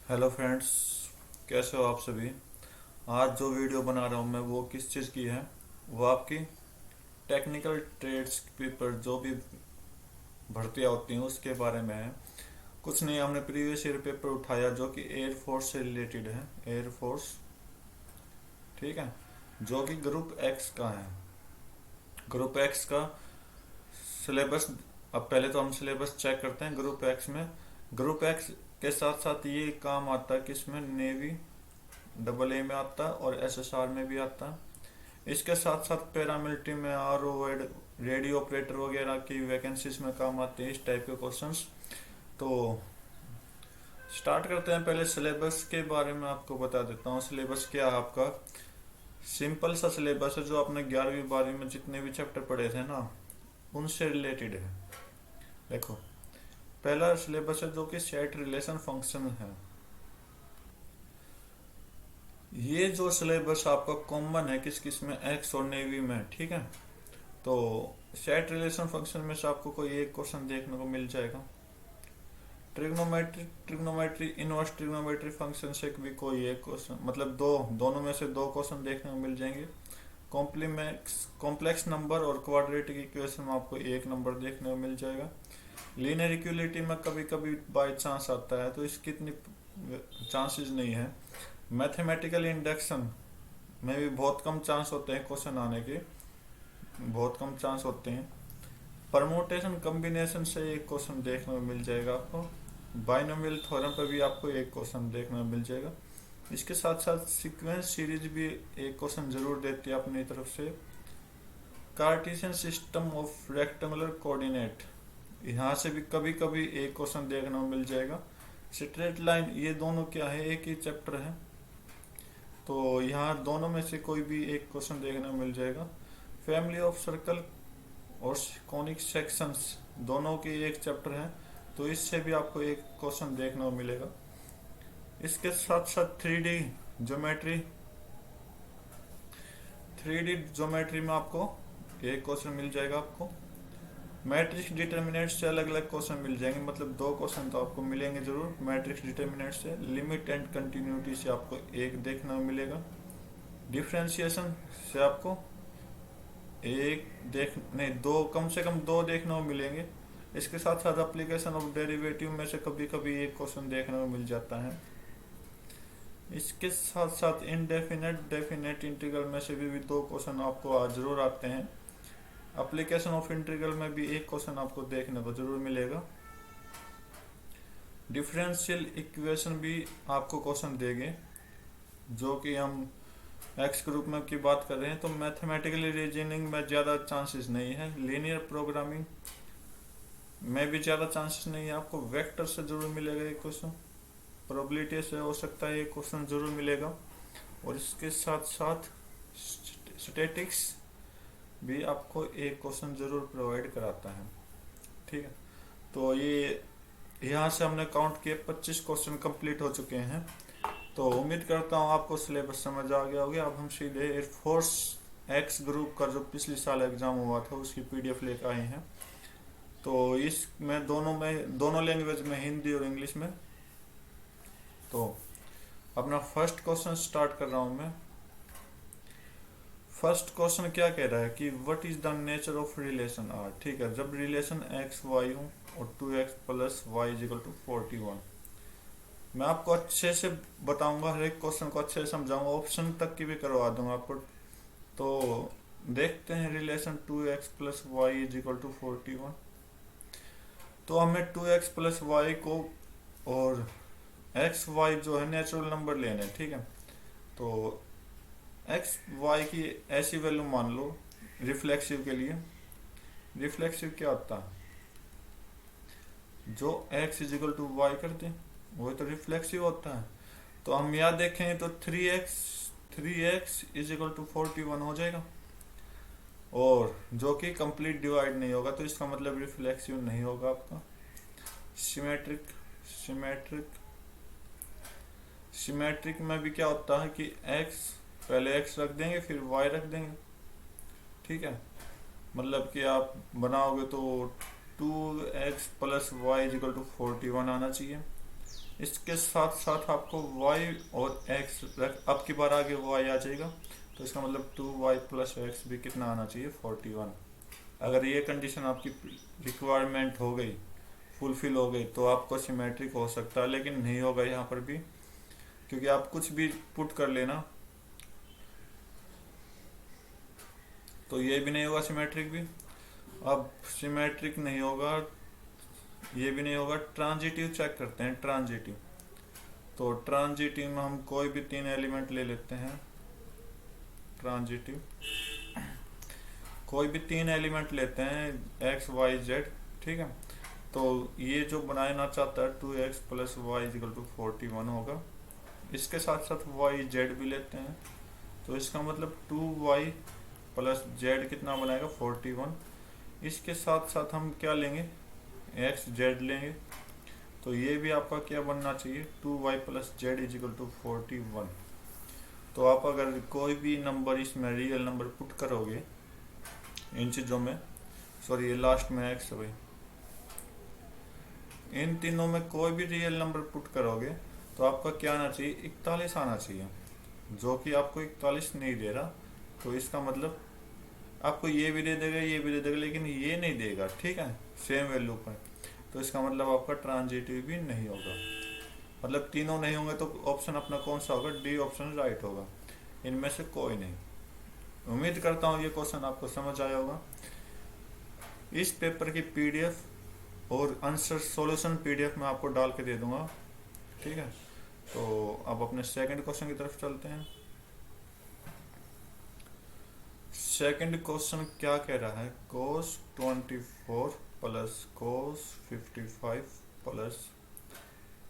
Hello friends, कैसे हो आप सभी। आज जो वीडियो बना रहा हूँ मैं वो किस चीज़ की है, वो आपकी टेक्निकल ट्रेड्स के पेपर जो भी भर्तियाँ होती हैं उसके बारे में है। कुछ नहीं, हमने प्रीवियस ईयर पेपर उठाया जो कि एयरफोर्स से रिलेटेड है। एयरफोर्स, ठीक है, जो कि ग्रुप एक्स का है। ग्रुप एक्स का सिलेबस, अब पहले तो हम सिलेबस चेक करते हैं ग्रुप एक्स में। ग्रुप एक्स के साथ साथ ये काम आता है कि इसमें नेवी डबल ए में आता है और एसएसआर में भी आता है। इसके साथ साथ पैरामिलिट्री में आर ओ रेडियो ऑपरेटर वगैरह की वैकेंसीज में काम आते हैं इस टाइप के क्वेश्चंस। तो स्टार्ट करते हैं। पहले सिलेबस के बारे में आपको बता देता हूँ। सिलेबस क्या है आपका, सिंपल सा सिलेबस है जो आपने 11वीं 12वीं में जितने भी चैप्टर पढ़े थे ना उनसे रिलेटेड है। देखो, पहला सिलेबस है जो कि सेट रिलेशन फंक्शन है। ये जो सिलेबस आपका कॉमन है किस किस में, एक्स और नेवी में, ठीक है। तो सेट रिलेशन फंक्शन में से आपको कोई एक क्वेश्चन देखने को मिल जाएगा। Trigonometry trigonometry inverse trigonometry function से भी कोई एक क्वेश्चन, मतलब दोनों में से दो क्वेश्चन देखने को मिल जाएंगे। कॉम्प्लेक्स नंबर और क्वाड्रेटिक इक्वेशन में आपको एक नंबर देखने को मिल जाएगा। लीनियर इक्विलिटी में कभी कभी बाई चांस आता है, तो इसकी इतनी चांसेस नहीं है। मैथमेटिकल इंडक्शन में भी बहुत कम चांस होते हैं क्वेश्चन आने के, बहुत कम चांस होते हैं। परमोटेशन कॉम्बिनेशन से एक क्वेश्चन देखने को मिल जाएगा आपको। बाइनोमियल थ्योरम पे भी आपको एक क्वेश्चन देखने को मिल जाएगा। इसके साथ साथ सीक्वेंस सीरीज भी एक क्वेश्चन जरूर देती है अपनी तरफ से। Cartesian system of rectangular coordinate, यहाँ से भी कभी कभी एक क्वेश्चन देखने को मिल जाएगा। स्ट्रेट लाइन, ये दोनों क्या है, एक ही चैप्टर है, तो यहाँ दोनों में से कोई भी एक क्वेश्चन देखने को मिल जाएगा। फैमिली ऑफ सर्कल और कॉनिक सेक्शंस दोनों के एक चैप्टर है, तो इससे भी आपको एक क्वेश्चन देखने को मिलेगा। इसके साथ साथ ज्योमेट्री थ्री डी ज्योमेट्री में आपको एक क्वेश्चन मिल जाएगा। आपको मैट्रिक्स डिटर्मिनेंट से अलग अलग क्वेश्चन मिल जाएंगे, मतलब दो क्वेश्चन तो आपको मिलेंगे जरूर मैट्रिक्स डिटर्मिनेंट से। लिमिट एंड कंटिन्यूटी से आपको एक देखने को मिलेगा। डिफ्रेंशिएशन से आपको एक देख नहीं, दो, कम से कम दो देखने को मिलेंगे। इसके साथ साथ एप्लीकेशन ऑफ डेरिवेटिव में से कभी कभी एक क्वेश्चन देखने को मिल जाता है। इसके साथ साथ इनडेफिनेट डेफिनेट इंटीग्रल में से भी दो क्वेश्चन आपको जरूर आते हैं। एप्लीकेशन ऑफ इंटीग्रल में भी एक क्वेश्चन आपको देखने को जरूर मिलेगा। डिफरेंशियल इक्वेशन भी आपको क्वेश्चन देंगे, जो कि हम एक्स ग्रुप में की बात कर रहे हैं। तो मैथमेटिकली रीजनिंग में ज़्यादा चांसेस नहीं है। लीनियर प्रोग्रामिंग में भी ज़्यादा चांसेस नहीं है। आपको वेक्टर से जरूर मिलेगा एक क्वेश्चन, प्रोबेबिलिटी से हो सकता है एक क्वेश्चन जरूर मिलेगा। और इसके साथ साथ स्टैटिक्स भी आपको एक क्वेश्चन जरूर प्रोवाइड कराता है, ठीक है। तो ये यहाँ से हमने काउंट किए 25 क्वेश्चन कंप्लीट हो चुके हैं। तो उम्मीद करता हूँ आपको सिलेबस समझ आ गया होगा। अब हम सीधे एयरफोर्स एक्स ग्रुप का जो पिछले साल एग्जाम हुआ था उसकी पीडीएफ लेकर आए हैं। तो इसमें दोनों लैंग्वेज में, हिंदी और इंग्लिश में। तो अपना फर्स्ट क्वेश्चन स्टार्ट कर रहा हूँ मैं। फर्स्ट क्वेश्चन क्या कह रहा है कि what is the nature of relation r, ठीक है। जब रिलेशन एक्स वाई हो और 2x plus y is equal to 41, मैं आपको अच्छे से बताऊंगा, हर एक क्वेश्चन को अच्छे से समझाऊंगा, ऑप्शन तक की भी करवा दूंगा आपको। तो देखते हैं relation 2x plus y is equal to 41। तो हमें 2x प्लस वाई को और एक्स वाई जो है नेचुरल नंबर लेने, ठीक है। तो एक्स वाई की ऐसी वैल्यू मान लो रिफ्लेक्सिव के लिए। रिफ्लेक्सिव क्या होता है, जो x is equal to y कर दे वही तो रिफ्लेक्सिव होता है। तो हम यहाँ देखेंगे तो 3x इज इक्वल टू 41 हो जाएगा, और जो कि कंप्लीट डिवाइड नहीं होगा, तो इसका मतलब रिफ्लेक्सिव नहीं होगा आपका। सिमेट्रिक सिमेट्रिक सिमेट्रिक में भी क्या होता है कि x, पहले x रख देंगे फिर y रख देंगे, ठीक है। मतलब कि आप बनाओगे तो 2x plus Y is equal to 41 आना चाहिए। इसके साथ साथ आपको y और x, अब की बार आगे y आ जाएगा, तो इसका मतलब 2y प्लस एक्स भी कितना आना चाहिए, 41। अगर ये कंडीशन आपकी रिक्वायरमेंट हो गई, फुलफिल हो गई, तो आपको सिमेट्रिक हो सकता है, लेकिन नहीं होगा यहाँ पर भी, क्योंकि आप कुछ भी पुट कर लेना तो ये भी नहीं होगा सिमेट्रिक भी। अब सिमेट्रिक नहीं होगा, ये भी नहीं होगा। ट्रांजिटिव चेक करते हैं, ट्रांजिटिव। तो ट्रांजिटिव में हम कोई भी 3 एलिमेंट ले लेते हैं। ट्रांजिटिव कोई भी 3 एलिमेंट लेते हैं, एक्स वाई जेड, ठीक है। तो ये जो बनाना चाहता है 2x plus Y is equal to 41 होगा। इसके साथ साथ वाई जेड भी लेते हैं, तो इसका मतलब 2y प्लस जेड कितना बनाएगा, 41। इसके साथ साथ हम क्या लेंगे, एक्स जेड लेंगे, तो ये भी आपका क्या बनना चाहिए, 2y plus Z is equal to 41। तो आप अगर कोई भी नंबर इसमें रियल नंबर पुट करोगे इन चीज़ों में, सॉरी ये लास्ट में एक्स है भाई, इन तीनों में कोई भी रियल नंबर पुट करोगे तो आपका क्या आना चाहिए, 41 आना चाहिए, जो कि आपको 41 नहीं दे रहा। तो इसका मतलब आपको ये भी दे देगा, ये भी दे देगा, लेकिन ये नहीं देगा, ठीक है, सेम वैल्यू पर। तो इसका मतलब आपका ट्रांजिटिव भी नहीं होगा, मतलब तीनों नहीं होंगे तो ऑप्शन अपना कौन सा होगा, डी ऑप्शन राइट होगा, इनमें से कोई नहीं। उम्मीद करता हूँ ये क्वेश्चन आपको समझ आया होगा। इस पेपर की पीडीएफ और आंसर सॉल्यूशन पीडीएफ में आपको डाल के दे दूंगा, ठीक है। तो अब अपने सेकंड क्वेश्चन की तरफ चलते हैं। सेकंड क्वेश्चन क्या कह रहा है, cos 24 plus cos 55 plus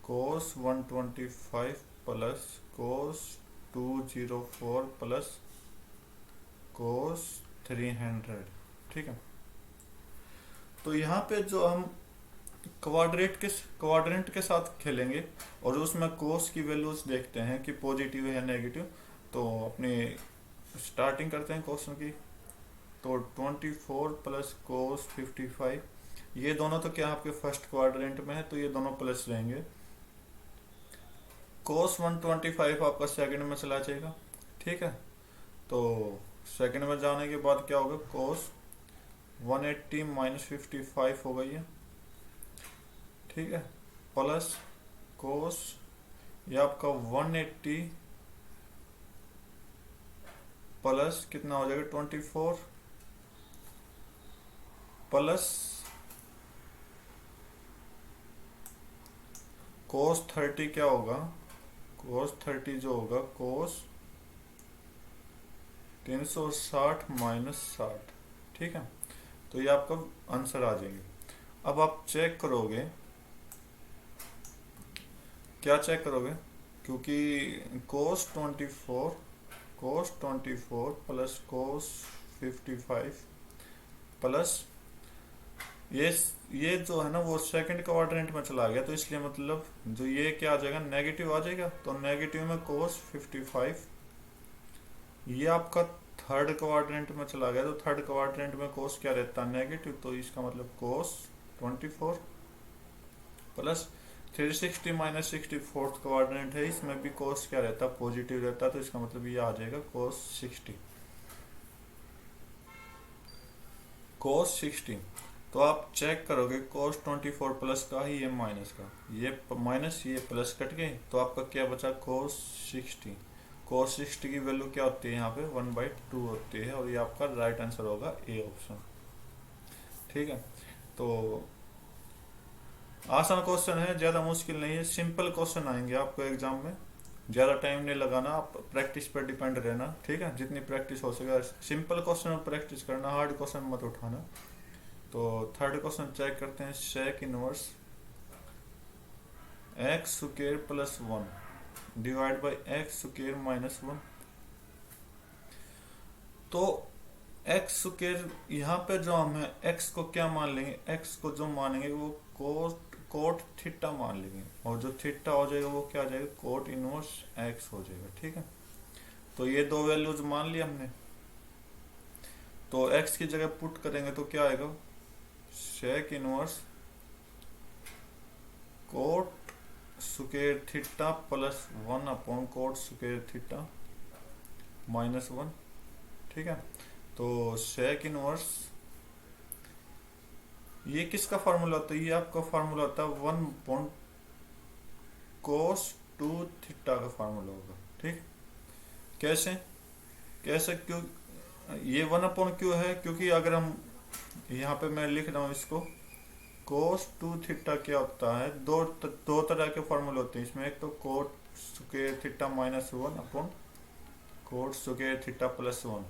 cos 125 plus cos 204 plus cos 300, ठीक है। तो यहाँ पे जो हम क्वाड्रेंट के साथ खेलेंगे और उसमें कोस की वैल्यूज देखते हैं कि पॉजिटिव है या नेगेटिव। तो अपने स्टार्टिंग करते हैं क्वेश्चन की। तो 24 प्लस कोस 55, ये दोनों तो क्या आपके फर्स्ट क्वाड्रेंट में है, तो ये दोनों प्लस रहेंगे। कोस 125 आपका सेकंड में चला जाएगा, ठीक है। तो सेकंड में जाने के बाद क्या होगा, कोस 180 माइनस 55 हो गई है, ठीक है, प्लस कोस ये आपका 180 प्लस कितना हो जाएगा 24 प्लस कोस 30 क्या होगा, कोस 30 जो होगा कोस 360 माइनस 60, ठीक है। तो ये आपका आंसर आ जाएंगे। अब आप चेक करोगे, क्या चेक करोगे, क्योंकि कोस 24 प्लस कोस 55 प्लस ये जो है ना वो सेकंड क्वाड्रेंट में चला गया, तो इसलिए मतलब जो ये क्या आ जाएगा, नेगेटिव आ जाएगा। तो नेगेटिव में कोस 55, ये आपका थर्ड क्वाड्रेंट में चला गया, तो थर्ड क्वाड्रेंट में कोस क्या रहता है, नेगेटिव। तो इसका मतलब कोस 24 प्लस 360 माइनस 60 फोर्थ क्वाड्रेंट है, इसमें भी कोस क्या रहता है, पॉजिटिव रहता है। तो इसका मतलब ये आ जाएगा कोस 60। तो आप चेक करोगे कोस 24 प्लस का ही ये माइनस का, ये माइनस ये प्लस कट गए, तो आपका क्या बचा, कोस 60। कोस 60 की वैल्यू क्या होती है यहाँ पे, 1/2 होती है, और ये आपका राइट आंसर होगा ए ऑप्शन, ठीक है। तो आसान क्वेश्चन है, ज़्यादा मुश्किल नहीं है, सिंपल क्वेश्चन आएंगे आपको एग्जाम में, ज़्यादा टाइम नहीं लगाना, आप प्रैक्टिस पर डिपेंड रहना, ठीक है। जितनी प्रैक्टिस हो सके सिंपल क्वेश्चन में प्रैक्टिस करना, हार्ड क्वेश्चन मत उठाना। तो थर्ड क्वेश्चन चेक करते हैं, sec inverse x square plus 1 divide by x square minus 1। तो एक्स स्क्वायर यहाँ पे जो हम है एक्स को क्या मान लेंगे, एक्स को जो मानेंगे वो कोट थीटा मान लेंगे, और जो थीटा हो जाएगा वो क्या आ जाएगा, कोट इनवर्स एक्स हो जाएगा, ठीक है। तो ये दो वैल्यूज मान लिया हमने। तो एक्स की जगह पुट करेंगे तो क्या आएगा, sec inverse cot square theta plus 1 upon cot square theta minus 1। ठीक है, तो सेक इनवर्स ये किसका फार्मूला होता है? ये आपका फार्मूला होता है 1 अपॉन कोस 2 थीटा का फार्मूला होगा। ठीक, कैसे कैसे क्यों ये 1 अपॉन क्यों है? क्योंकि अगर हम यहाँ पे मैं लिख रहा हूँ इसको, कोस 2 थीटा क्या होता है, दो तरह के फार्मूले होते हैं इसमें। एक तो coat square theta minus 1 upon cot square theta plus 1,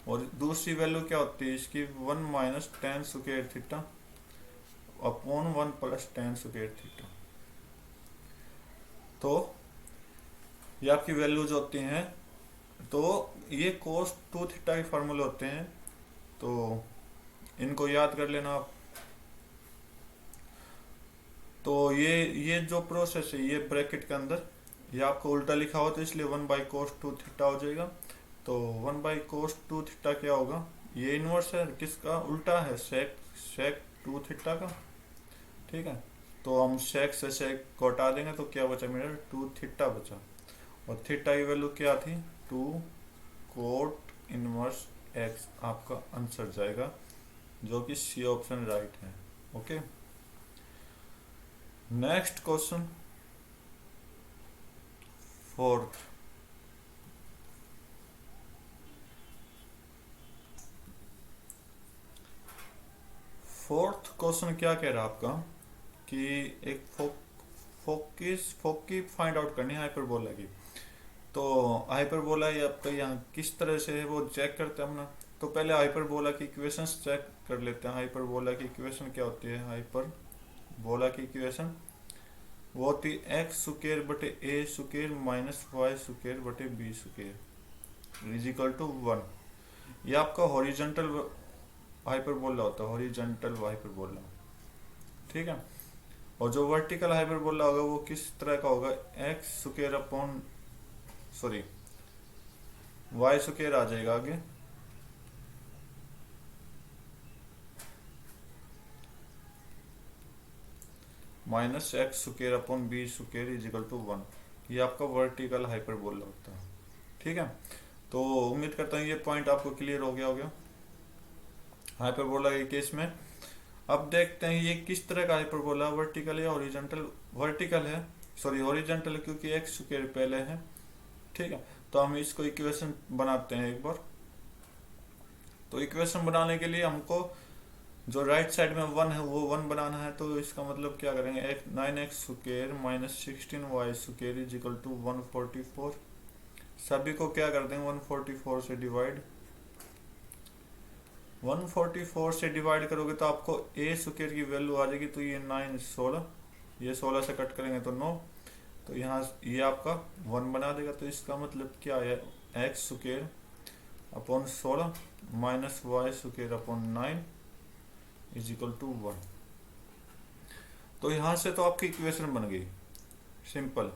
और दूसरी वैल्यू क्या होती है इसकी, 1 minus ten square theta upon 1 plus tan square theta. तो ये आपकी वैल्यूज होती हैं। तो ये कोस 2 थीटा के फार्मूले होते हैं, तो इनको याद कर लेना आप। तो ये जो प्रोसेस है ये ब्रैकेट के अंदर ये आपको उल्टा लिखा हो तो इसलिए 1 बाई कोस 2 थीटा हो जाएगा। तो 1 बाई कोस 2 थीटा क्या होगा, ये इनवर्स है किसका, उल्टा है सेक सेक 2 थीटा का। ठीक है, तो हम सेक से सेक को हटा देंगे तो क्या बचा मेरा, 2 थीटा बचा। और थीटा की वैल्यू क्या थी, 2 कोट इनवर्स एक्स आपका आंसर जाएगा, जो कि सी ऑप्शन राइट है। Okay, next question, fourth. Fourth question क्या कह रहा है आपका कि एक फोकी फाइंड आउट करनी है हाइपरबोला की। तो हाइपरबोला ये आपका यहाँ किस तरह से है वो चेक करते हैं अपना। तो पहले हाइपरबोला की इक्वेशंस चेक कर लेते हैं। हाइपरबोला की इक्वेशन क्या होती है, हाइपरबोला की इक्वेशन वो होती है एक्स स्क्वायर बटे a square minus y square बटे b square is equal to 1। ये आपका हॉरिजॉन्टल हाइपरबोला होता है, हॉरिजॉन्टल हाइपरबोला। ठीक है, और जो वर्टिकल हाइपरबोला होगा वो किस तरह का होगा, X square upon sorry Y square आ जाएगा आगे, minus X square upon B square is equal to 1। ये आपका वर्टिकल हाइपरबोला होता है। ठीक है, तो उम्मीद करता हूँ ये पॉइंट आपको क्लियर हो गया हाइपरबोला के केस में। अब देखते हैं ये किस तरह का हाइपरबोला, वर्टिकल या हॉरिजॉन्टल। वर्टिकल है, सॉरी हॉरिजॉन्टल क्योंकि एक्स स्क्वायर पहले है। ठीक है, तो हम इसको इक्वेशन बनाते हैं एक बार। तो इक्वेशन बनाने के लिए हमको जो राइट साइड में 1 है वो 1 बनाना है। तो इसका मतलब क्या करेंगे, 9x square minus 16y square is equal to 144। सभी को क्या कर देंगे 144 से डिवाइड। 144 से डिवाइड करोगे तो आपको ए स्क्वायर की वैल्यू आ जाएगी। तो ये 9 16, ये 16 से कट करेंगे तो 9, तो यहाँ ये आपका 1 बना देगा। तो इसका मतलब क्या है, x square upon 16 minus y square upon 9 is equal to 1। तो यहाँ से तो आपकी इक्वेशन बन गई सिंपल।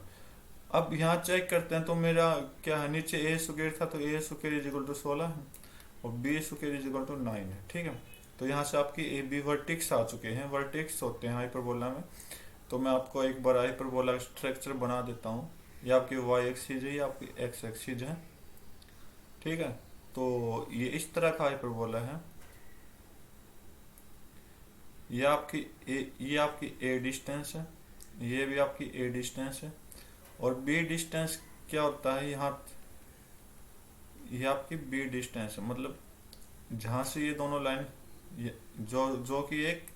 अब यहाँ चेक करते हैं तो मेरा क्या है, नीचे ए स्क्वायर था तो a square is equal to 16 है और b square is equal to 9 है। ठीक है, तो यहाँ से आपकी ए बी वर्टिक्स आ चुके हैं, वर्टिक्स होते हैं हाइपरबोला में। तो मैं आपको एक बार हाइपरबोला स्ट्रक्चर बना देता हूँ। ये आपकी वाई एक्सिस है, ये आपकी एक्स एक्सिस है। ठीक है, तो ये इस तरह का हाइपरबोला है। ये आपकी ए डिस्टेंस है, ये भी आपकी ए डिस्टेंस है, और बी डिस्टेंस क्या होता है, यहाँ ये आपकी बी डिस्टेंस है। मतलब जहां से ये दोनों लाइन जो कि एक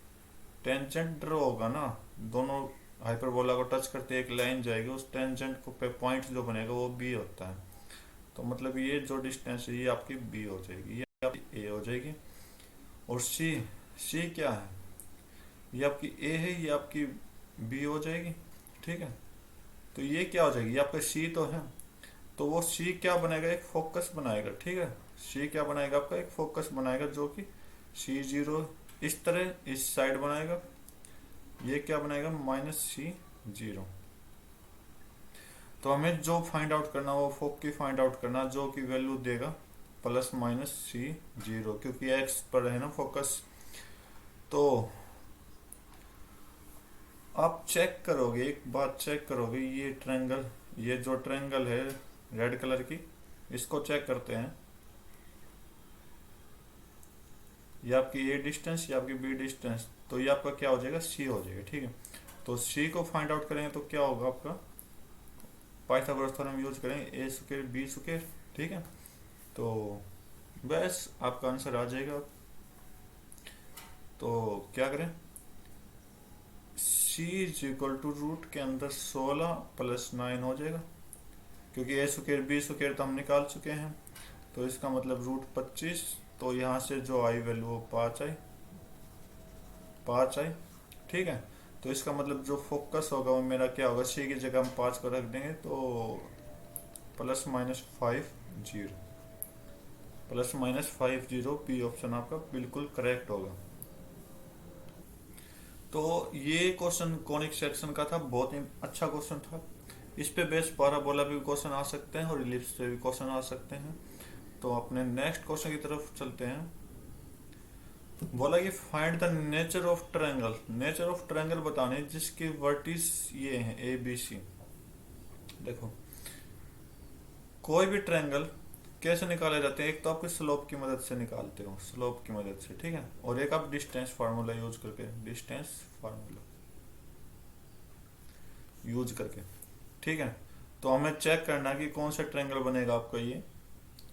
टेंजेंट ड्रॉ होगा ना, दोनों हाइपरबोला को टच करते एक लाइन जाएगी, उस टेंजेंट को पे पॉइंट जो बनेगा वो बी होता है। तो मतलब ये जो डिस्टेंस है ये आपकी बी हो जाएगी, ये आपकी ए हो जाएगी। और सी क्या है, ये आपकी ए है, ये आपकी बी हो जाएगी। ठीक है, तो ये क्या हो जाएगी, ये आपका सी तो है, तो वो सी क्या बनाएगा, एक फोकस बनाएगा। ठीक है, सी क्या बनाएगा, आपका एक फोकस बनाएगा, जो कि C0 इस तरह इस साइड बनाएगा। ये क्या बनाएगा, -C0। तो हमें जो फाइंड आउट करना वो फोक की फाइंड आउट करना, जो कि वैल्यू देगा +-C0, क्योंकि एक्स पर है ना फोकस। तो आप चेक करोगे, एक बात चेक करोगे, ये ट्रायंगल, ये जो ट्रायंगल है रेड कलर की, इसको चेक करते हैं। ये आपकी ए डिस्टेंस, ये आपकी बी डिस्टेंस, तो ये आपका क्या हो जाएगा, सी हो जाएगा। ठीक है, तो सी को फाइंड आउट करेंगे तो क्या होगा आपका, पाइथागोरस थ्योरम यूज करेंगे, ए स्क्वायर बी स्क्वायर। ठीक है, तो बस आपका आंसर आ जाएगा। तो क्या करें, सी इज इक्वल टू रूट के अंदर 16 प्लस 9 हो जाएगा, क्योंकि ए स्क्वायर बी स्क्वायर तो हम निकाल चुके हैं, तो इसका मतलब रूट 25। तो यहाँ से जो आई वैल्यू वो 5 आई, 5 आई। ठीक है, तो इसका मतलब जो फोकस होगा वो मेरा क्या होगा, सी की जगह हम 5 को रख देंगे, तो plus minus 50, plus minus 50, P option आपका बिल्कुल करेक्ट होगा। तो ये क्वेश्चन कॉनिक सेक्शन का था, बहुत ही अच्छा क्वेश्चन था। इस पे बेस पैराबोला भी क्वेश्चन आ सकते हैं और इलिप्स पे भी क्वेश्चन आ सकते हैं। तो अपने नेक्स्ट क्वेश्चन की तरफ चलते हैं। बोला कि find the nature of triangle, nature of triangle बताने जिसके वर्टिस ये हैं ए बी सी। देखो, कोई भी ट्रायंगल कैसे निकाले जाते हैं, एक तो आपके स्लोप की मदद से निकालते हो, स्लोप की मदद से। ठीक है, और एक आप डिस्टेंस फार्मूला यूज करके, डिस्टेंस फार्मूला यूज करके। ठीक है, तो हमें चेक करना है कि कौन सा ट्रायंगल बनेगा आपका ये।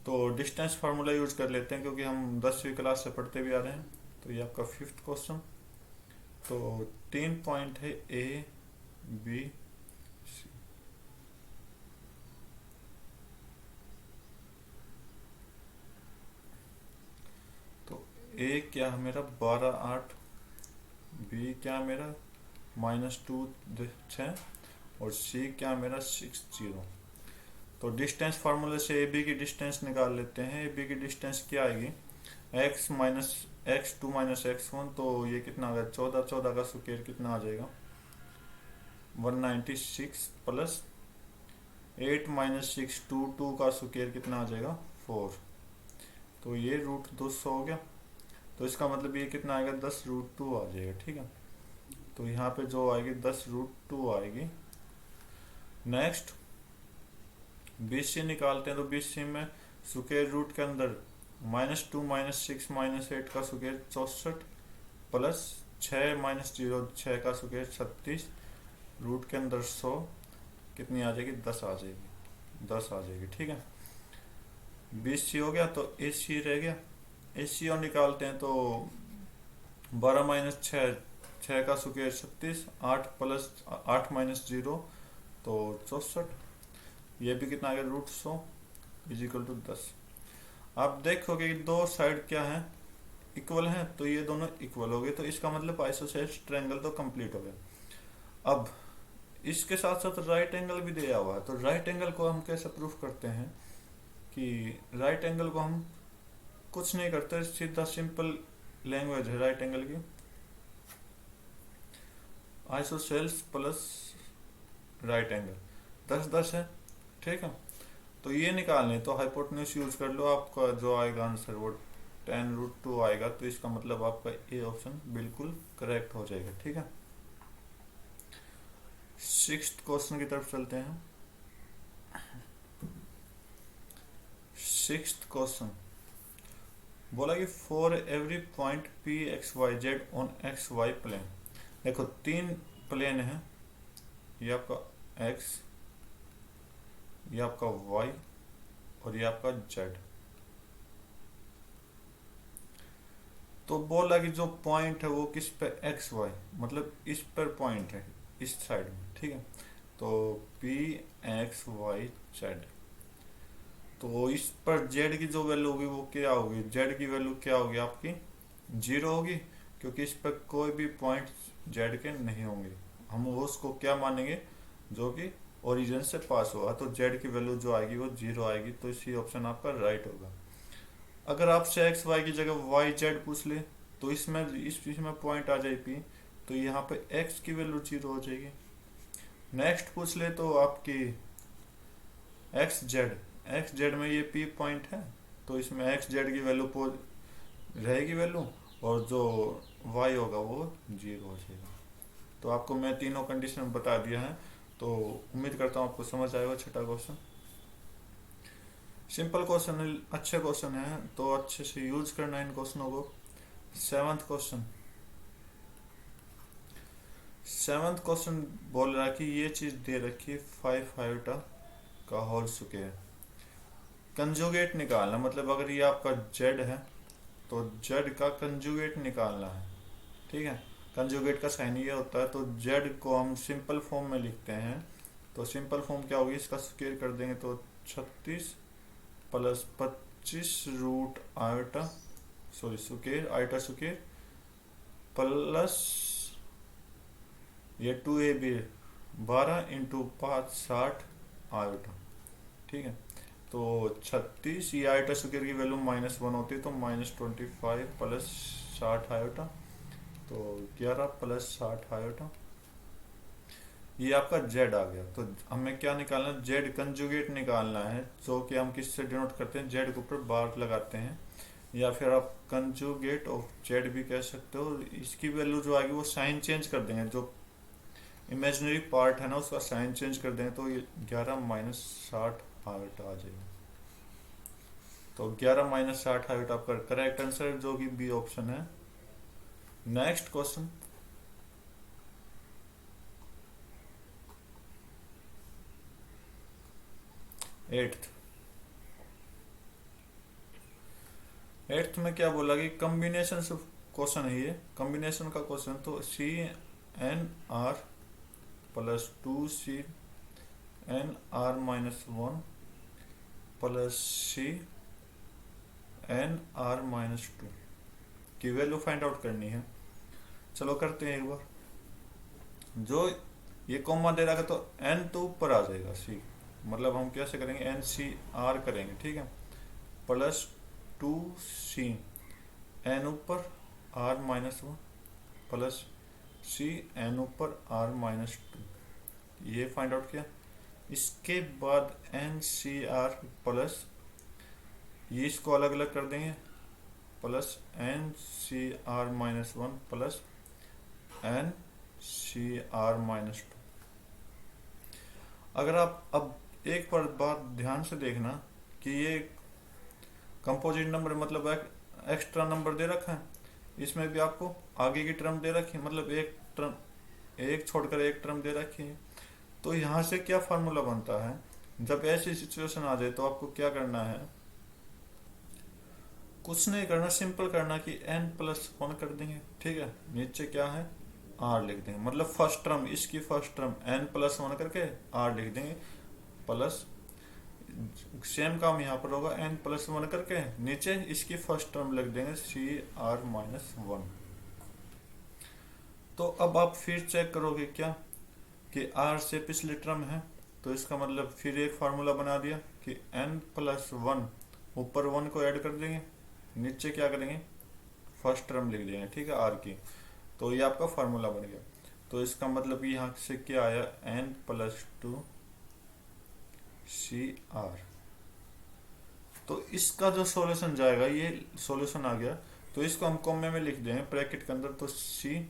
तो डिस्टेंस फार्मूला यूज कर लेते हैं, क्योंकि हम 10वीं क्लास से पढ़ते भी आ रहे हैं। तो ये आपका 5th क्वेश्चन। तो 3 पॉइंट है ए बी सी। तो ए क्या है मेरा 12 8, बी क्या मेरा -2 6, और सी क्या मेरा 6 0। तो डिस्टेंस फार्मूले से ए बी की डिस्टेंस निकाल लेते हैं। ए बी की डिस्टेंस क्या आएगी, x minus x2 minus x1, तो ये कितना आ गया 14, 14 का स्क्वायर कितना आ जाएगा 196, प्लस 8 माइनस 6 2, 2 का स्क्वायर कितना आ जाएगा 4, तो ये √200 हो गया। तो इसका मतलब ये कितना आएगा 10√2 आ जाएगा। ठीक है, तो यहाँ पे जो आएगी 10√2 आएगी। नेक्स्ट BC निकालते हैं। तो BC में स्क्वायर रूट के अंदर -2 -6 -8 का स्क्वायर 64, प्लस 6 -0 6 का स्क्वायर 36, रूट के अंदर 100 कितनी आ जाएगी 10 आ जाएगी, 10 आ जाएगी। ठीक है, BC हो गया, तो AC रह गया। ACO निकालते हैं। तो 12 माइनस 6, 6 का स्क्वायर 36, 8 प्लस 8 -0 तो 64, ये भी कितना आ गया √100 इजिकल टू 10। आप देखोगे कि दो साइड क्या है, इक्वल है, तो ये दोनों इक्वल हो गए, तो इसका मतलब आइसोसेलेस ट्रायंगल तो कंप्लीट हो गया। अब इसके साथ साथ राइट एंगल भी दिया हुआ है। तो राइट एंगल को हम कैसे प्रूफ करते हैं, कि राइट एंगल को हम कुछ नहीं करते, सीधा सिंपल लैंग्वेज है राइट एंगल की, आइसोसेल्स प्लस राइट एंगल 10 10 है। ठीक है, तो ये निकालने तो हाइपोटेन्यूज यूज कर लो, आपका जो आएगा आंसर वो 10√2 आएगा। तो इसका मतलब आपका ए ऑप्शन बिल्कुल करेक्ट हो जाएगा। ठीक है, 6th क्वेश्चन की तरफ चलते हैं। 6th क्वेश्चन बोला कि for every point P(x,y,z) on XY plane. देखो 3 प्लेन है, ये आपका x, ये आपका y और ये आपका z। तो बोला कि जो पॉइंट है वो किस पे XY, मतलब इस पर पॉइंट है, इस साइड में। ठीक है, तो P(x,y,z), तो इस पर z की जो वैल्यू होगी वो क्या होगी, z की वैल्यू क्या होगी आपकी 0 होगी, क्योंकि इस पर कोई भी पॉइंट z के नहीं होंगे। हम उसको क्या मानेंगे, जो कि ओरिजिन से पास होगा, तो z की वैल्यू जो आएगी वो 0 आएगी। तो इसी ऑप्शन आपका राइट होगा। अगर आपसे XY की जगह YZ पूछ ले, तो इसमें पॉइंट आ जाए P, तो यहाँ पे x की वैल्यू 0 हो जाएगी। नेक्स्ट पूछ ले तो आपकी XZ में ये P पॉइंट है, तो इसमें XZ की वैल्यू रहेगी वैल्यू, और जो Y होगा वो 0 हो जाएगा। तो आपको मैं तीनों कंडीशन बता दिया है, तो उम्मीद करता हूँ आपको समझ आएगा छठा क्वेश्चन। सिंपल क्वेश्चन है, अच्छे क्वेश्चन है, तो अच्छे से यूज करना इन क्वेश्चनों को। सेवंथ क्वेश्चन, सेवंथ क्वेश्चन बोल रहा है कि ये चीज दे रखी है 5 आयोटा का होल स्क्वायर, कंजुगेट निकालना, मतलब अगर ये आपका जेड है तो जेड का कंजुगेट निकालना है, ठीक है। कंजुगेट का साइन ये होता है, तो जेड को हम सिंपल फॉर्म में लिखते हैं, तो सिंपल फॉर्म क्या होगी, इसका स्क्वायर कर देंगे तो 36 plus 25 root iota, sorry square, iota square plus ये 2ab 12 इंटू 5 60 आयोटा, ठीक है। तो 36, ये आयोटा स्क्वायर की वैल्यू -1 होती है, तो -25 प्लस 60 आयोटा, तो 11 प्लस 60 आयोटा, ये आपका जेड आ गया। तो हमें क्या निकालना है, जेड कंजुगेट निकालना है, जो कि हम किससे डिनोट करते हैं, जेड के ऊपर बार लगाते हैं, या फिर आप कंजुगेट ऑफ जेड भी कह सकते हो। इसकी वैल्यू जो आएगी वो साइन चेंज कर देंगे, जो इमेजिनरी पार्ट है ना उसका साइन चेंज कर देंगे, तो ये 11 माइनस 60 आयोटा आ जाएगा। तो 11 माइनस 60 आयोटा आपका करेक्ट आंसर, जो कि बी ऑप्शन है। नेक्स्ट क्वेश्चन, एट्थ में क्या बोला कि कॉम्बिनेशन से क्वेश्चन है, ये कॉम्बिनेशन का क्वेश्चन, तो CnR plus 2CnR minus 1 plus CnR minus 2 की वैल्यू फाइंड आउट करनी है। चलो करते हैं एक बार। जो ये कॉमा दे रखा तो n तो ऊपर आ जाएगा, C मतलब हम कैसे करेंगे, NCR करेंगे, ठीक है, प्लस 2C n ऊपर R minus 1 plus C n ऊपर R माइनस 2, ये फाइंड आउट किया। इसके बाद NCR प्लस ये इसको अलग अलग कर देंगे, plus NCR minus 1 plus NCR minus 2। अगर आप अब एक पर बात ध्यान से देखना कि ये कंपोजिट नंबर मतलब एक्स्ट्रा नंबर दे रखा है, इसमें भी आपको आगे की टर्म दे रखी है, मतलब एक टर्म, एक छोड़कर एक टर्म दे रखी है। तो यहाँ से क्या फार्मूला बनता है, जब ऐसी सिचुएशन आ जाए तो आपको क्या करना है, कुछ नहीं करना, सिंपल करना कि n+1 कर देंगे, ठीक है। नीचे क्या है, r लिख देंगे, मतलब फर्स्ट टर्म, इसकी फर्स्ट टर्म n+1 करके r लिख देंगे, प्लस सेम काम यहाँ पर होगा, n+1 करके नीचे इसकी फर्स्ट टर्म लिख देंगे CR-1। तो अब आप फिर चेक करोगे क्या कि r से पिछली टर्म है, तो इसका मतलब फिर एक फार्मूला बना दिया कि n+1 ऊपर 1 को ऐड कर देंगे, नीचे क्या करेंगे, फर्स्ट टर्म लिख देंगे, ठीक है, r की। तो ये आपका फार्मूला बन गया। तो इसका मतलब यहाँ से क्या आया, n+2 CR। तो इसका जो सॉल्यूशन जाएगा, ये सॉल्यूशन आ गया, तो इसको हम कॉमे में लिख देंगे ब्रैकेट के अंदर, तो C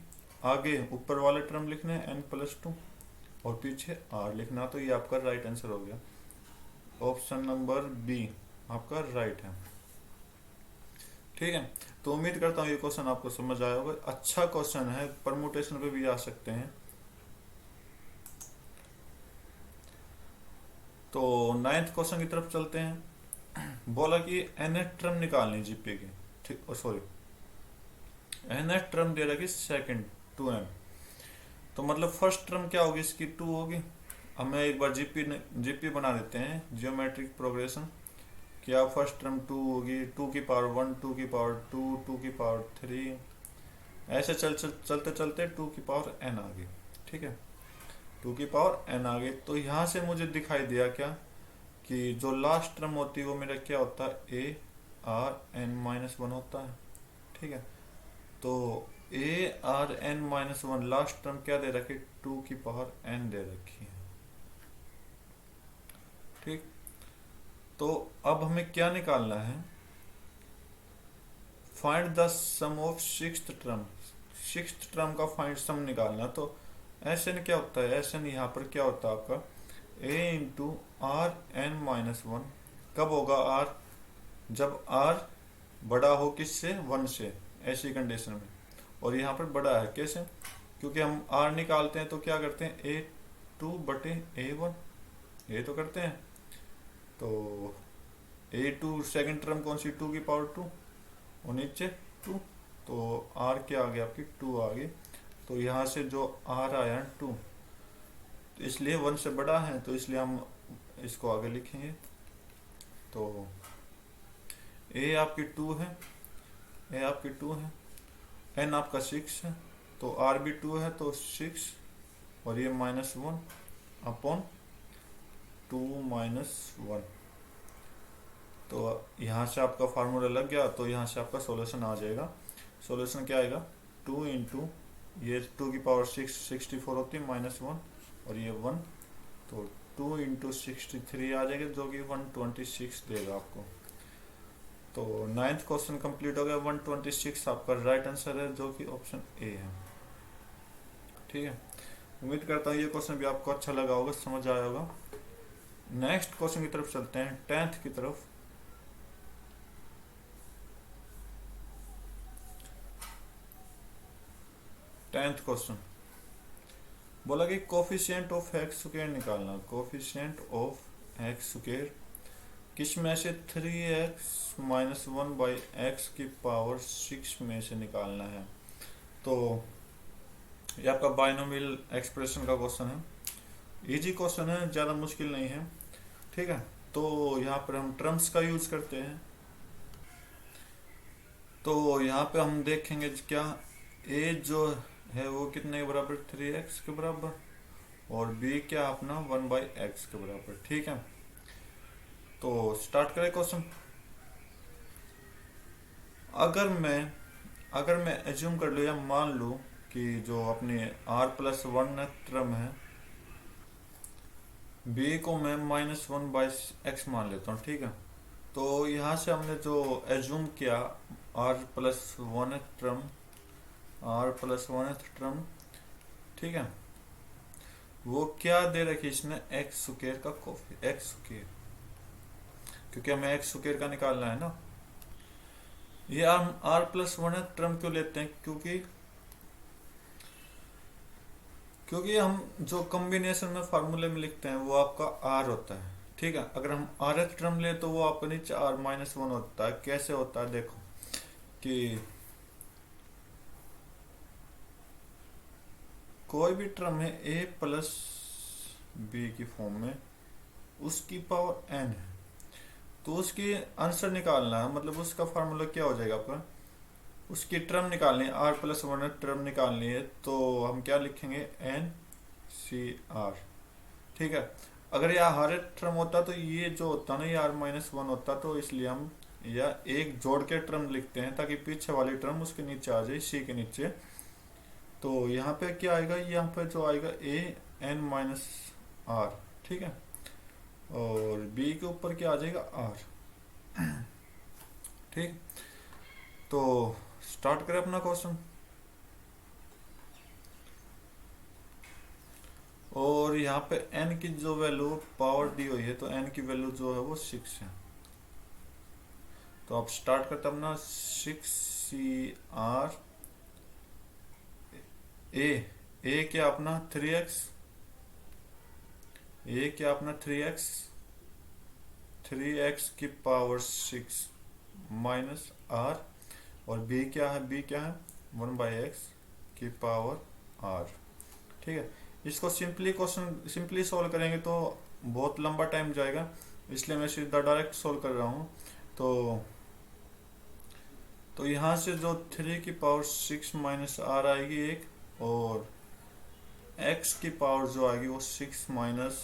आगे ऊपर वाले टर्म लिखने n+2 और पीछे R लिखना, तो ये आपका राइट आंसर हो गया। ऑप्शन नंबर बी आपका राइट है, ठीक है। तो उम्मीद करता हूँ ये क्वेश्चन आपको समझ आया होगा, अच्छा क्वेश्चन है, परमुटेशन पे भी आ सकते हैं। तो 9th क्वेश्चन की तरफ चलते हैं। बोला कि nth टर्म निकालनी जीपी की, ठीक, सॉरी nth टर्म दे रखी सेकंड 2m, तो मतलब फर्स्ट टर्म क्या होगी, इसकी 2 होगी। अब मैं एक बार जीपी बना देते हैं, जियोमेट्रिक प्रोग्रेशन। क्या फर्स्ट टर्म 2 होगी, 2 की पावर 1, 2 की पावर 2, 2 की पावर 3, ऐसे चलते चलते 2 की पावर n आ गई, ठीक है, 2 की पावर n आ गई। तो यहाँ से मुझे दिखाई दिया क्या कि जो लास्ट टर्म होती है वो मेरा क्या होता है, ARn-1 होता है, ठीक है। तो ARn-1 लास्ट टर्म क्या दे रखी, 2 की पावर n दे रखी है, ठीक। तो अब हमें क्या निकालना है, find the sum of sixth term, sixth term का फाइंड सम निकालना। तो एस एन क्या होता है, एस एन यहाँ पर क्या होता है आपका A into R N minus one. कब होगा आर, जब आर बड़ा हो किससे, वन से, ऐसी कंडीशन में। और यहाँ पर बड़ा है कैसे, क्योंकि हम आर निकालते हैं तो क्या करते हैं, ए टू बटे ए वन, ये तो करते हैं। तो ए टू सेकेंड टर्म कौन सी, टू की पावर टू, और नीचे टू, तो आर क्या आ गया आपकी, टू आ गई। तो यहाँ से जो आर आया टू, तो इसलिए वन से बड़ा है, तो इसलिए हम इसको आगे लिखेंगे। तो ए आपकी टू है, ए आपकी टू है, एन आपका सिक्स है, तो आर भी टू है तो सिक्स, और ये minus one upon two minus one. तो यहाँ से आपका फार्मूला लग गया, तो यहाँ से आपका सॉल्यूशन आ जाएगा। सॉल्यूशन क्या आएगा, टू इंटू ये टू की पावर सिक्स, 64 होती है, माइनस वन, और ये वन, तो टू इंटू 63 आ जाएगा, जो कि 126 देगा आपको। तो 9th क्वेश्चन कंप्लीट हो गया। 126 आपका राइट आंसर है, जो कि ऑप्शन ए है। ठीक है, उम्मीद करता हूँ ये क्वेश्चन भी आपको अच्छा लगा होगा, समझ आया होगा। नेक्स्ट क्वेश्चन की तरफ चलते हैं, 10th की तरफ। टेंथ क्वेश्चन बोला कि कोफिशिएंट ऑफ एक्स स्क्वायर निकालना। कोफिशिएंट ऑफ एक्स स्क्वायर किस में से, 3x minus one by x की पावर 6 में से निकालना है। तो ये आपका बाइनोमियल एक्सप्रेशन का क्वेश्चन है, इजी क्वेश्चन है, ज़्यादा मुश्किल नहीं है। ठीक है, तो यहाँ पर हम टर्म्स का यूज करते हैं। तो यहाँ पे हम देखेंगे क्या, ए जो है वो कितने के बराबर, 3x के बराबर, और b क्या अपना 1 बाई एक्स के बराबर। ठीक है, तो स्टार्ट करें क्वेश्चन। अगर मैं एज्यूम कर लूँ या मान लूँ कि जो अपनी r प्लस वन टर्म है, b को मैं माइनस वन बाई एक्स मान लेता हूँ। ठीक है, तो यहाँ से हमने जो एज्यूम किया r प्लस वन टर्म, ठीक है, वो क्या दे रखी इसने, एक्स स्क्वायर का कॉफी, एक्स स्क्वायर, क्योंकि हमें एक्स स्क्वायर का निकालना है ना। ये हम आर प्लस वन टर्म क्यों लेते हैं, क्योंकि हम जो कॉम्बिनेशन में फार्मूले में लिखते हैं वो आपका आर होता है। ठीक है, अगर हम आर एथ टर्म ले तो वो आपका नीचे आर माइनस वन होता है। कैसे होता है, देखो कि कोई भी टर्म है ए प्लस बी की फॉर्म में, उसकी पावर एन है, तो उसकी आंसर निकालना है, मतलब उसका फार्मूला क्या हो जाएगा आपका, उसकी टर्म निकालनी है, आर प्लस वन टर्म निकालनी है, तो हम क्या लिखेंगे, एन सी आर। ठीक है, अगर यह हर टर्म होता तो ये जो होता ना, ये आर माइनस वन होता, तो इसलिए हम या एक जोड़ के टर्म लिखते हैं ताकि पीछे वाली टर्म उसके नीचे आ जाए, सी के नीचे। तो यहाँ पे क्या आएगा, यहाँ पे जो आएगा ए एन माइनस आर। ठीक है, और बी के ऊपर क्या आ जाएगा, आर। ठीक, तो स्टार्ट करें अपना क्वेश्चन। और यहाँ पे n की जो वैल्यू पावर दी हुई है, तो n की वैल्यू जो है वो 6 है। तो आप स्टार्ट करते हैं अपना, 6 CR ए क्या अपना 3x, ए क्या अपना 3x की पावर 6 माइनस आर, और बी क्या है, 1 बाई एक्स की पावर आर। ठीक है, इसको सिंपली सॉल्व करेंगे तो बहुत लंबा टाइम जाएगा, इसलिए मैं सीधा डायरेक्ट सॉल्व कर रहा हूँ। तो यहाँ से जो 3 की पावर 6 माइनस आर आएगी एक, और x की पावर जो आएगी वो 6 माइनस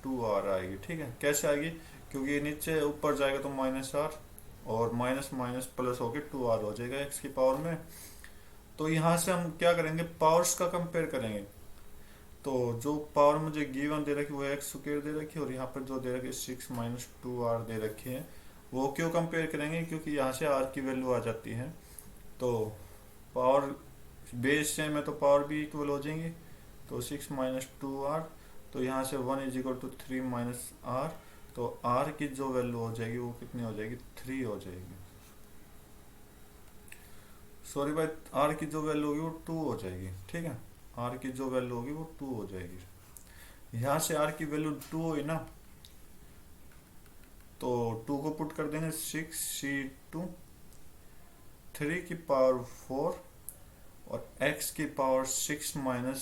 2r आएगी। ठीक है, कैसे आएगी, क्योंकि नीचे ऊपर जाएगा तो माइनस आर, और माइनस माइनस प्लस होके 2r हो जाएगा x की पावर में। तो यहाँ से हम क्या करेंगे, पावर्स का कंपेयर करेंगे। तो जो पावर मुझे गिवन दे रखी वो एक्स स्क्वायर दे रखी है, और यहाँ पर जो दे रखी 6 माइनस 2r दे रखी है, वो क्यों कंपेयर करेंगे, क्योंकि यहाँ से r की वैल्यू आ जाती है। तो पावर बेस सेम है तो पावर भी इक्वल हो जाएंगी, तो 6 माइनस 2r, तो यहाँ से 1 is equal to 3 minus r, तो r की जो वैल्यू हो जाएगी वो कितनी हो जाएगी, 3 हो जाएगी। सॉरी भाई, r की जो वैल्यू होगी वो 2 हो जाएगी, ठीक है, r की जो वैल्यू होगी वो 2 हो जाएगी। यहाँ से r की वैल्यू 2 हुई ना, तो 2 को पुट कर देंगे 6c2 3 की पावर 4 और x की पावर 6 माइनस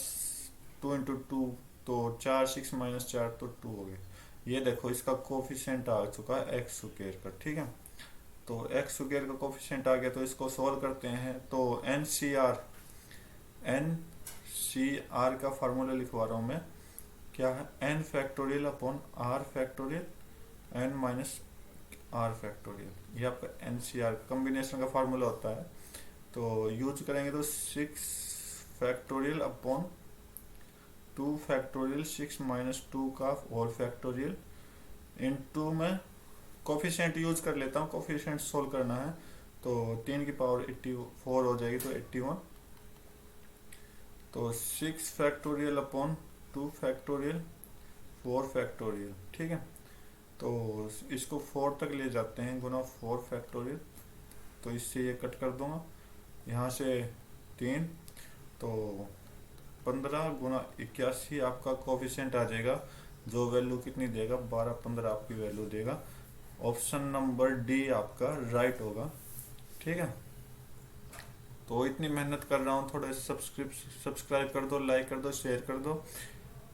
2 इंटू 2, तो 4 6 माइनस 4 तो 2 हो गए। ये देखो इसका कोफिशिएंट आ चुका है एक्स स्क्वायर का, ठीक है, तो एक्स स्क्वायर का कोफिशिएंट आ गया, तो इसको सॉल्व करते हैं। तो एन सी आर का फार्मूला लिखवा रहा हूं मैं, क्या है, n factorial upon r factorial n minus r factorial, ये आपका एन सी आर कम्बिनेशन का फार्मूला होता है। तो यूज करेंगे तो 6 फैक्टोरियल अपॉन 2 फैक्टोरियल 6 माइनस 2 का होल फैक्टोरियल इनटू में कोफिशिएंट यूज कर लेता हूँ, कोफिशिएंट सोल्व करना है, तो 3 की पावर 84 हो जाएगी, तो 81, तो 6 फैक्टोरियल अपॉन 2 फैक्टोरियल 4 फैक्टोरियल, ठीक है, तो इसको 4 तक ले जाते हैं, गुना 4 फैक्टोरियल, तो इससे ये कट कर दूंगा, यहाँ से 3, तो 15 गुना 81 आपका कोफिशिएंट आ जाएगा, जो वैल्यू कितनी देगा, 12 15 आपकी वैल्यू देगा। ऑप्शन नंबर डी आपका राइट होगा, ठीक है। तो इतनी मेहनत कर रहा हूँ, थोड़ा सब्सक्राइब कर दो, लाइक कर दो, शेयर कर दो।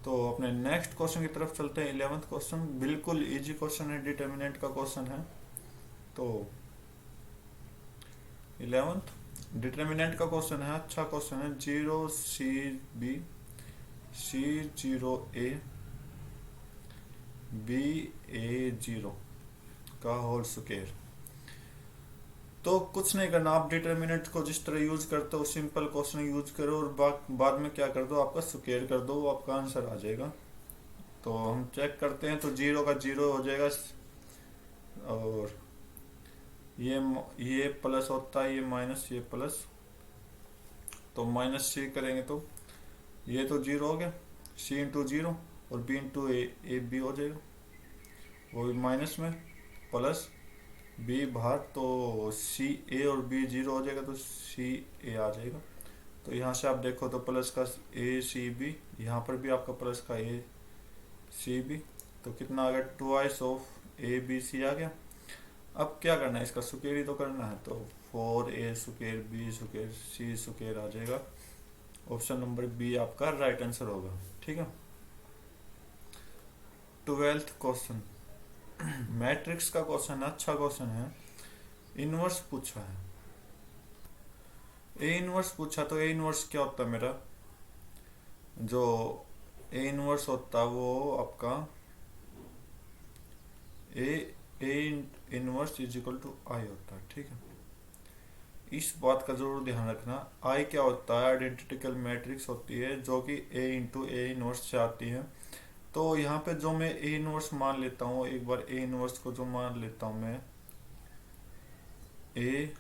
तो अपने नेक्स्ट क्वेश्चन की तरफ चलते हैं। 11th क्वेश्चन बिल्कुल इजी क्वेश्चन है, डिटर्मिनेंट का क्वेश्चन है। तो 11th डिटर्मिनेंट का क्वेश्चन है, अच्छा क्वेश्चन है। 0 C0 A BA0 का होल स्क्वायर। तो कुछ नहीं करना, आप डिटर्मिनेंट को जिस तरह यूज करते हो सिंपल क्वेश्चन यूज करो, और बाद में क्या कर दो, आपका स्क्वायर कर दो, वो आपका आंसर आ जाएगा। तो हम चेक करते हैं, तो 0 का 0 हो जाएगा, और ये प्लस होता है, ये माइनस, ये प्लस, तो माइनस C करेंगे तो ये तो 0 हो गया, C इंटू 0 और B इंटू ए बी हो जाएगा, वो भी माइनस में, प्लस B बाहर, तो C A और B 0 हो जाएगा, तो C A आ जाएगा। तो यहाँ से आप देखो तो प्लस का A C B, यहाँ पर भी आपका प्लस का A C B, तो कितना आ गया, 2 ऑफ A B C आ गया। अब क्या करना है, इसका स्क्वायर ही तो करना है, तो 4A square B square C square आ जाएगा। ऑप्शन नंबर बी आपका राइट आंसर होगा, ठीक है। 12th क्वेश्चन मैट्रिक्स का क्वेश्चन, अच्छा क्वेश्चन है। इनवर्स पूछा है, ए इनवर्स पूछा, तो ए इनवर्स क्या होता है मेरा, जो ए इनवर्स होता है वो आपका A inverse is equal to I होता है, ठीक है। इस बात का जरूर ध्यान रखना, आई क्या होता है, आइडेंटिकल मैट्रिक्स होती है, जो कि ए इंटू ए इनवर्स से आती है। तो यहाँ पे जो मैं ए इनवर्स मान लेता हूँ, एक बार ए इनवर्स को जो मान लेता हूँ मैं, a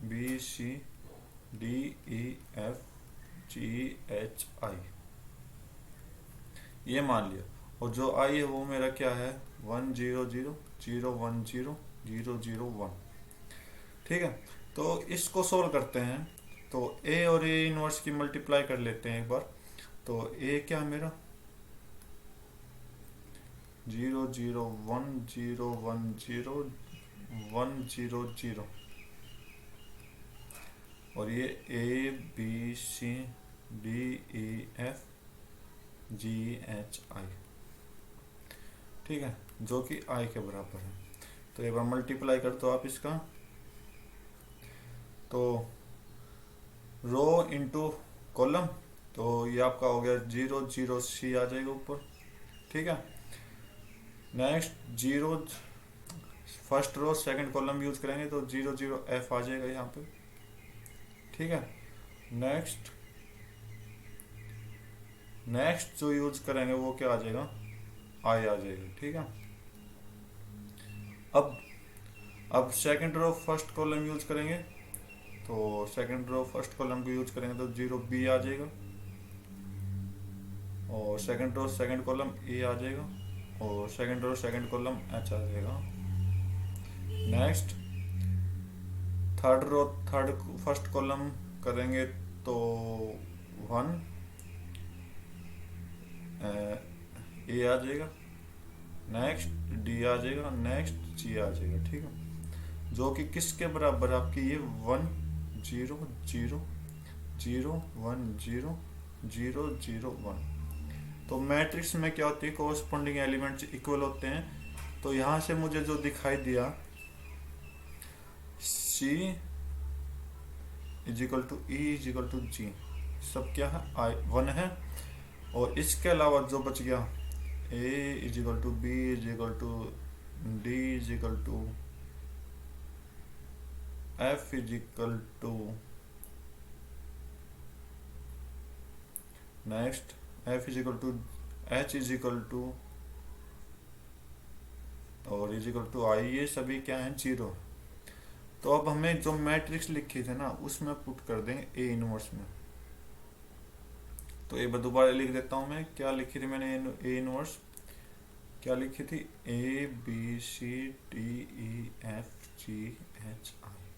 b c d e f g h i, ये मान लिया, और जो आई है वो मेरा क्या है, 1 0 0 0 1 0 0 0 1, ठीक है। तो इसको सोल्व करते हैं, तो ए और ए इनवर्स की मल्टीप्लाई कर लेते हैं एक बार। तो ए क्या मेरा 0 0 1 0 1 0 1 0 0, और ये a b c d e f g h i, ठीक है, जो कि आई के बराबर है। तो एक बार मल्टीप्लाई कर दो आप इसका, तो रो इंटू कॉलम, तो ये आपका हो गया 0 0 C आ जाएगा ऊपर, ठीक है। Next 0 first row second column use करेंगे, तो 0 0 F आ जाएगा यहाँ पे, ठीक है। नेक्स्ट जो यूज करेंगे वो क्या आ जाएगा, आई आ जाएगा, ठीक है। अब second row first column use करेंगे, तो सेकंड रो फर्स्ट कॉलम को यूज करेंगे तो 0 B आ जाएगा, और second row second column A आ जाएगा, और second row second column H आ जाएगा। Next third row third first column करेंगे तो 1 ए आ जाएगा, नेक्स्ट डी आ जाएगा, नेक्स्ट जी आ जाएगा। ठीक है, जो कि किसके बराबर है आपकी ये 1 0 0 0 1 0 0 0 1। तो मैट्रिक्स में क्या होती है, कोरस्पॉन्डिंग एलिमेंट्स इक्वल होते हैं। तो यहाँ से मुझे जो दिखाई दिया C is equal to E is equal to G, सब क्या है आई 1 है। और इसके अलावा जो बच गया A is equal to B is equal to D is equal to F is equal to next F is equal to H is equal to और इज इक्वल टू आई, ये सभी क्या है 0। तो अब हमें जो मैट्रिक्स लिखी थी ना उसमें पुट कर देंगे ए इनवर्स में। तो ये दोबारा लिख देता हूं मैं, क्या लिखी थी मैंने ए इनवर्स, क्या लिखी थी a b c d e f g h i.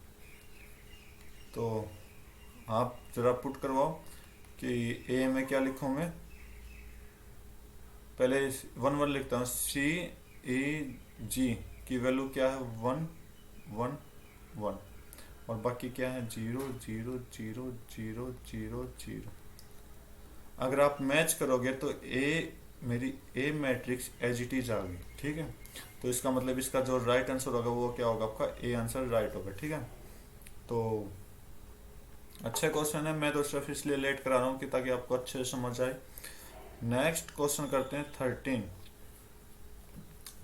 तो आप जरा पुट करवाओ कि ए में क्या लिखूं मैं, पहले 1 1 लिखता हूँ, सी ए जी की वैल्यू क्या है 1 1 1, और बाकी क्या है 0 0 0 0 0 0। अगर आप मैच करोगे तो ए मेरी ए मैट्रिक्स एज इट इज आ गई। ठीक है, तो इसका मतलब इसका जो राइट आंसर होगा वो क्या होगा आपका ए आंसर राइट होगा। ठीक है, तो अच्छा क्वेश्चन है, मैं तो सिर्फ इसलिए लेट करा रहा हूँ कि ताकि आपको अच्छे से समझ आए। नेक्स्ट क्वेश्चन करते हैं 13,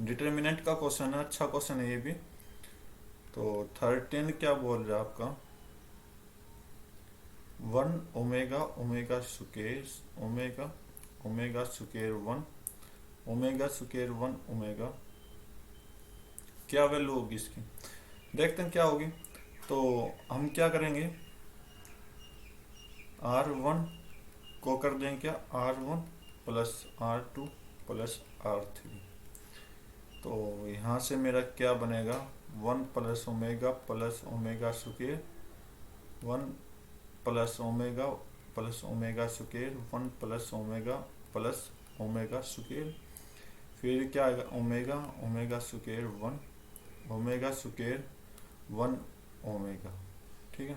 डिटर्मिनेंट का क्वेश्चन है, अच्छा क्वेश्चन है ये भी। तो 13 क्या बोल रहा है आपका 1 omega omega square omega omega square 1 omega square 1 omega, क्या वैल्यू होगी इसकी, देखते हैं क्या होगी। तो हम क्या करेंगे R1 को कर देंगे क्या R1 plus R2 plus R3। तो यहाँ से मेरा क्या बनेगा 1 plus omega square 1 plus omega square 1 plus omega square, फिर क्या आएगा omega omega square 1 omega square 1 omega. ठीक है,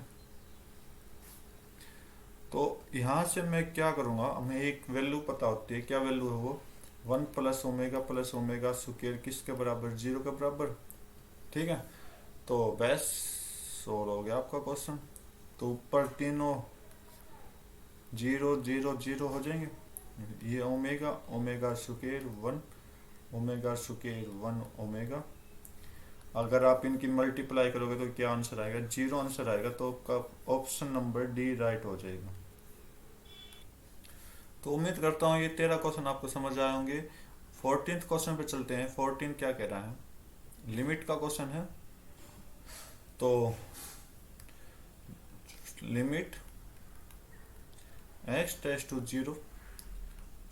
तो यहाँ से मैं क्या करूँगा, हमें एक वैल्यू पता होती है, क्या वैल्यू है वो 1 प्लस ओमेगा स्क्वायर किसके बराबर 0 के बराबर। ठीक है, तो बस सोल्व हो गया आपका क्वेश्चन। तो ऊपर तीनों 0 0 0 हो जाएंगे, ये omega omega square 1 omega square 1 omega. अगर आप इनकी मल्टीप्लाई करोगे तो क्या आंसर आएगा 0 आंसर आएगा। तो आपका ऑप्शन नंबर डी राइट हो जाएगा। तो उम्मीद करता हूँ ये 13 क्वेश्चन आपको समझ आए होंगे। 14th क्वेश्चन पे चलते हैं। 14 क्या कह रहा है, लिमिट का क्वेश्चन है। तो limit x tends to 0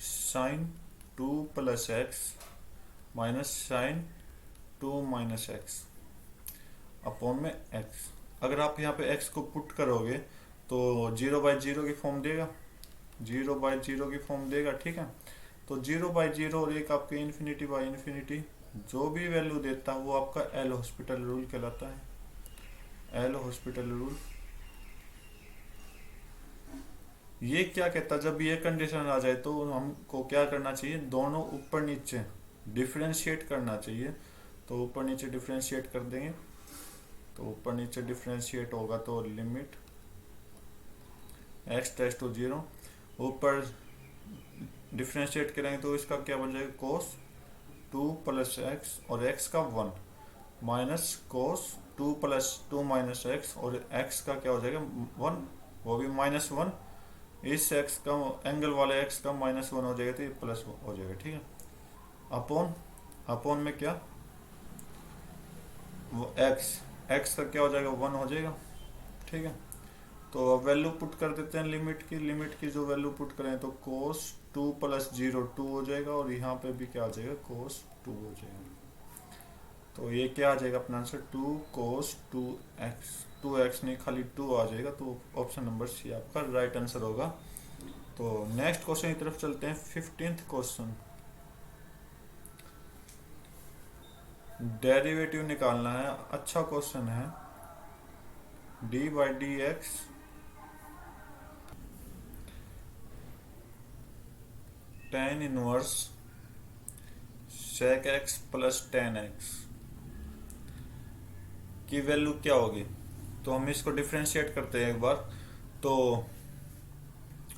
sine 2 plus x minus sine 2 minus x upon में x। अगर आप यहाँ पे x को पुट करोगे तो 0/0 की फॉर्म देगा, 0/0 की फॉर्म देगा। ठीक है, तो 0/0 और एक आपके इन्फिनिटी/इन्फिनिटी जो भी वैल्यू देता है वो आपका एल हॉस्पिटल रूल कहलाता है। एल हॉस्पिटल रूल ये क्या कहता है, जब ये कंडीशन आ जाए तो हमको क्या करना चाहिए, दोनों ऊपर नीचे डिफरेंशिएट करना चाहिए। तो ऊपर नीचे डिफरेंशिएट कर देंगे, तो ऊपर नीचे डिफरेंशिएट होगा तो लिमिट x टेस्ट टू 0, ऊपर डिफरेंशिएट करेंगे तो इसका क्या बन जाएगा cos 2 प्लस एक्स और x का 1 minus cos 2 plus 2 minus x और x का क्या हो जाएगा 1, वो भी -1। इस x का एंगल वाले x का -1 हो जाएगा तो ये प्लस हो जाएगा। ठीक है, अपॉन में क्या वो x का क्या हो जाएगा 1 हो जाएगा। ठीक है, तो वैल्यू पुट कर देते हैं लिमिट की जो वैल्यू पुट करें तो cos two plus zero two हो जाएगा, और यहाँ पे भी क्या आ जाएगा, कोस टू हो जाएगा। तो ये क्या आ जाएगा अपना answer, two cos two x नहीं खाली टू आ जाएगा। तो ऑप्शन नंबर सी आपका राइट आंसर होगा। तो नेक्स्ट क्वेश्चन की तरफ चलते हैं। 15th क्वेश्चन, डेरिवेटिव निकालना है। अच्छा क्वेश्चन है। D by D x tan inverse sec x plus tan x की वैल्यू क्या होगी। तो हम इसको डिफ्रेंशिएट करते हैं एक बार। तो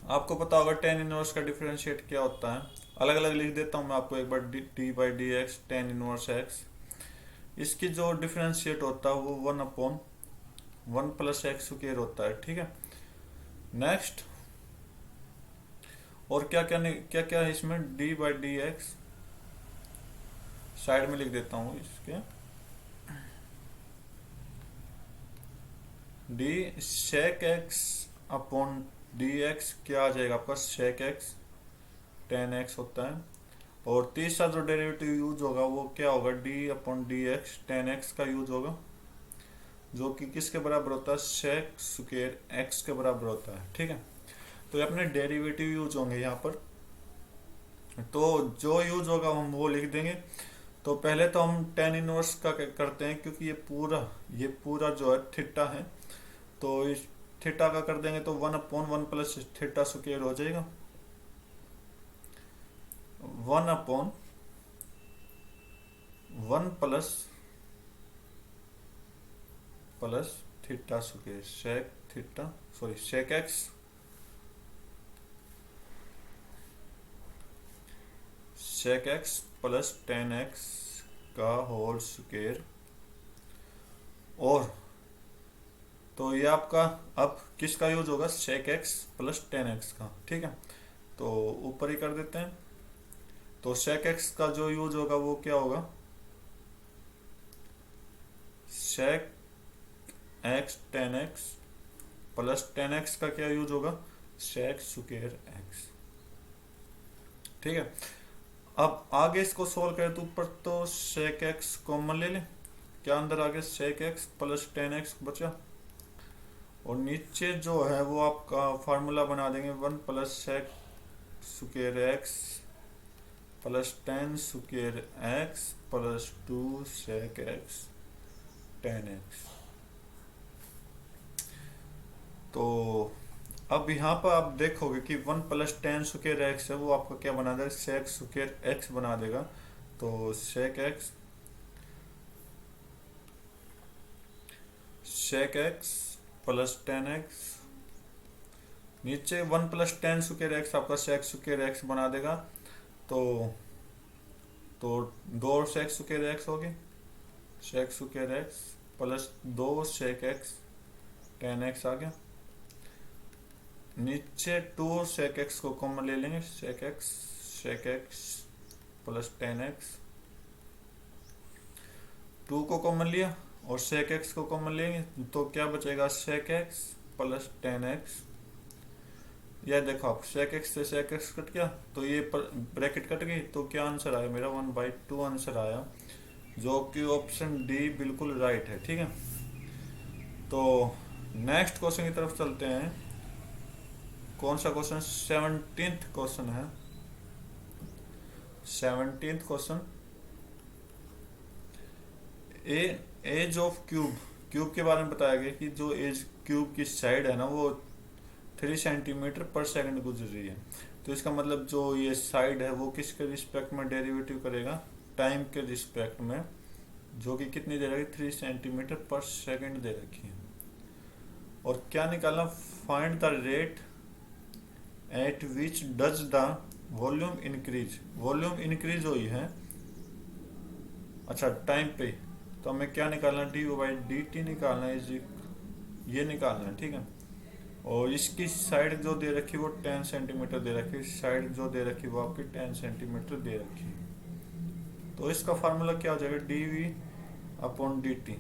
आपको पता होगा टेन इनवर्स का डिफ्रेंशिएट क्या होता है। अलग अलग लिख देता हूँ मैं आपको एक बार। D by D x tan inverse X, इसकी जो डिफ्रेंशिएट होता है वो 1/1 प्लस एक्स स्क्वायर होता है। ठीक है। नेक्स्ट, और क्या क्या है इसमें, d by D x side में लिख देता हूँ इसके, d sec x upon d x क्या आ जाएगा आपका, सेक एक्स टेन एक्स होता है। और तीसरा जो डेरिवेटिव यूज होगा वो क्या होगा, D upon d x tan x का यूज होगा, जो कि किसके बराबर होता है, सेक स्क्वायर एक्स के बराबर होता है। ठीक है। तो ये अपने डेरिवेटिव यूज होंगे यहाँ पर। तो जो यूज होगा हम वो लिख देंगे। तो पहले तो हम टेन इनवर्स का करते हैं, क्योंकि ये पूरा जो है थीटा है। तो इस थीटा का कर देंगे तो 1/1 प्लस थीटा स्क्वायर हो जाएगा। 1/1 plus theta square sec x plus tan x का होल स्क्वायर। और तो ये आपका अब किसका यूज होगा, sec x plus tan x का। ठीक है। तो ऊपर ही कर देते हैं। तो सेक एक्स का जो यूज होगा वो क्या होगा, sec x tan x plus tan x का क्या यूज होगा, सेक स्क्वायर एक्स। ठीक है। अब आगे इसको सोल्व करें तो ऊपर तो सेक एक्स कॉमन ले लें, क्या अंदर आगे sec x plus tan x बचा, और नीचे जो है वो आपका फार्मूला बना देंगे 1 plus sec square x plus tan square x plus 2 sec x tan x. तो अब यहाँ पर आप देखोगे कि 1 प्लस टेन स्क्वायर एक्स है वो आपको क्या बना देगा, सेक स्क्वायर एक्स बना देगा। तो sec x plus tan x, नीचे 1 प्लस टेन स्क्वायर एक्स आपका सेक स्क्वायर एक्स बना देगा। तो दो सेक स्क्वायर एक्स होगी, sec square x plus 2 sec x tan X आ गया। नीचे 2 सेक एक्स को कॉमन ले लेंगे, sec x plus tan X, 2 को कॉमन लिया और सेक एक्स को कॉमन लेंगे तो क्या बचेगा, sec x plus tan x. यह देखो आप, सेक एक्स से सेक एक्स कट गया तो ये ब्रैकेट कट गई। तो क्या आंसर आया मेरा, 1/2 आंसर आया, जो कि ऑप्शन डी बिल्कुल राइट है। ठीक है। तो नेक्स्ट क्वेश्चन की तरफ चलते हैं। कौन सा क्वेश्चन, 17th क्वेश्चन है। 17th question, as of cube के बारे में बताया गया कि जो एज क्यूब की साइड है ना वो 3 सेंटीमीटर पर सेकंड गुजर रही है। तो इसका मतलब जो ये साइड है वो किसके रिस्पेक्ट में डेरिवेटिव करेगा, टाइम के रिस्पेक्ट में, जो कि कितनी दे रखी, 3 सेंटीमीटर पर सेकंड दे रखी है। और क्या निकालना, find the rate at which does the volume increase. Volume increase हुई है, अच्छा टाइम पे। तो हमें क्या निकालना, डी बाई डी टी निकालना है, ये निकालना है। ठीक है। और इसकी साइड जो दे रखी वो 10 सेंटीमीटर दे रखी, साइड जो दे रखी वो आपकी 10 सेंटीमीटर दे रखी। तो इसका फार्मूला क्या हो जाएगा, d v upon d t.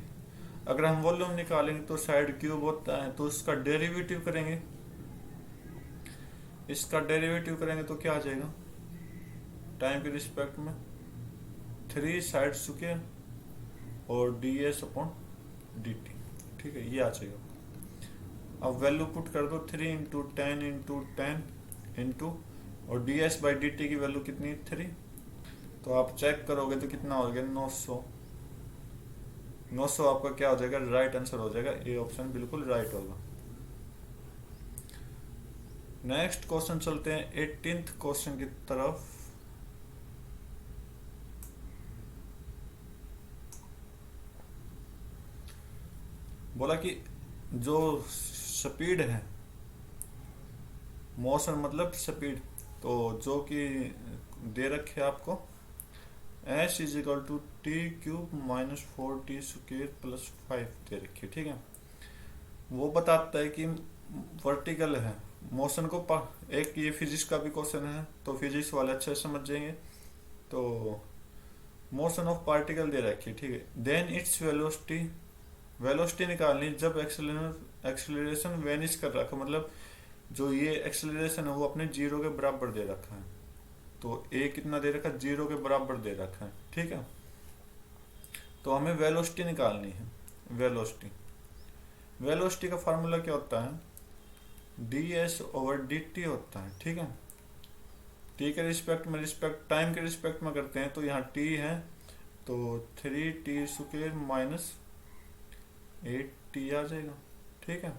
अगर हम वॉल्यूम निकालेंगे तो साइड क्यूब होता है, तो उसका डेरिवेटिव करेंगे इसका डेरिवेटिव करेंगे तो क्या आ जाएगा, टाइम के रिस्पेक्ट में 3 साइड स्क्वायर और D S upon d T. ठीक है, ये आ जाएगा। अब वैल्यू पुट कर दो, 3 × 10 × 10 इंटू, और D S by D T की वैल्यू कितनी है 3, तो आप चेक करोगे तो कितना हो गया 900। 900 आपका क्या हो जाएगा, राइट आंसर हो जाएगा, ए ऑप्शन बिल्कुल राइट होगा। नेक्स्ट क्वेश्चन चलते हैं 18th क्वेश्चन की तरफ। बोला कि जो स्पीड है, मोशन मतलब स्पीड, तो जो कि दे रखे आपको s is equal to t cube minus 4t² + 5 दे रखी है। ठीक है, वो बताता है कि वर्टिकल है मोशन को एक ये फिजिक्स का भी क्वेश्चन है, तो फिजिक्स वाले अच्छे से समझ जाएंगे। तो मोशन ऑफ पार्टिकल दे रखी है, ठीक है। देन इट्स वेलोसिटी निकालनी जब एक्सेलरेशन वेनिश कर रखा, मतलब जो ये एक्सेलरेशन है वो अपने 0 के बराबर दे रखा है। तो ए कितना दे रखा है, 0 के बराबर दे रखा है। ठीक है, तो हमें वेलोसिटी निकालनी है। वेलोसिटी का फार्मूला क्या होता है, ds/dt होता है। ठीक है, t के रिस्पेक्ट में, टाइम के रिस्पेक्ट में करते हैं, तो यहाँ t है तो 3t² माइनस 8t आ जाएगा। ठीक है,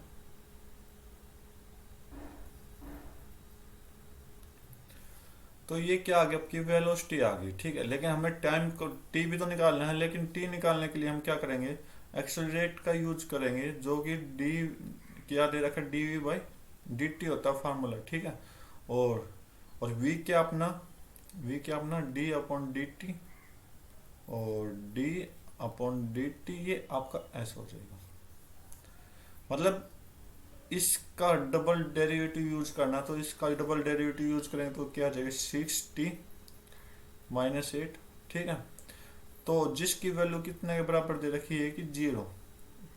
तो ये क्या आ गया, आपकी वेलोसिटी आ गई। ठीक है, लेकिन हमें टाइम को t भी तो निकालना है, लेकिन t निकालने के लिए हम क्या करेंगे, एक्सेलरेट का यूज करेंगे, जो कि d क्या दे रखा है, dv/dt होता है फार्मूला। ठीक है, और v क्या अपना d/dt, और d/dt ये आपका s हो जाएगा। मतलब इसका डबल डेरिवेटिव यूज करना, तो इसका डबल डेरिवेटिव यूज करेंगे तो क्या आ जाएगा 6t - 8। ठीक है, तो जिसकी वैल्यू कितने के बराबर दे रखी है कि 0,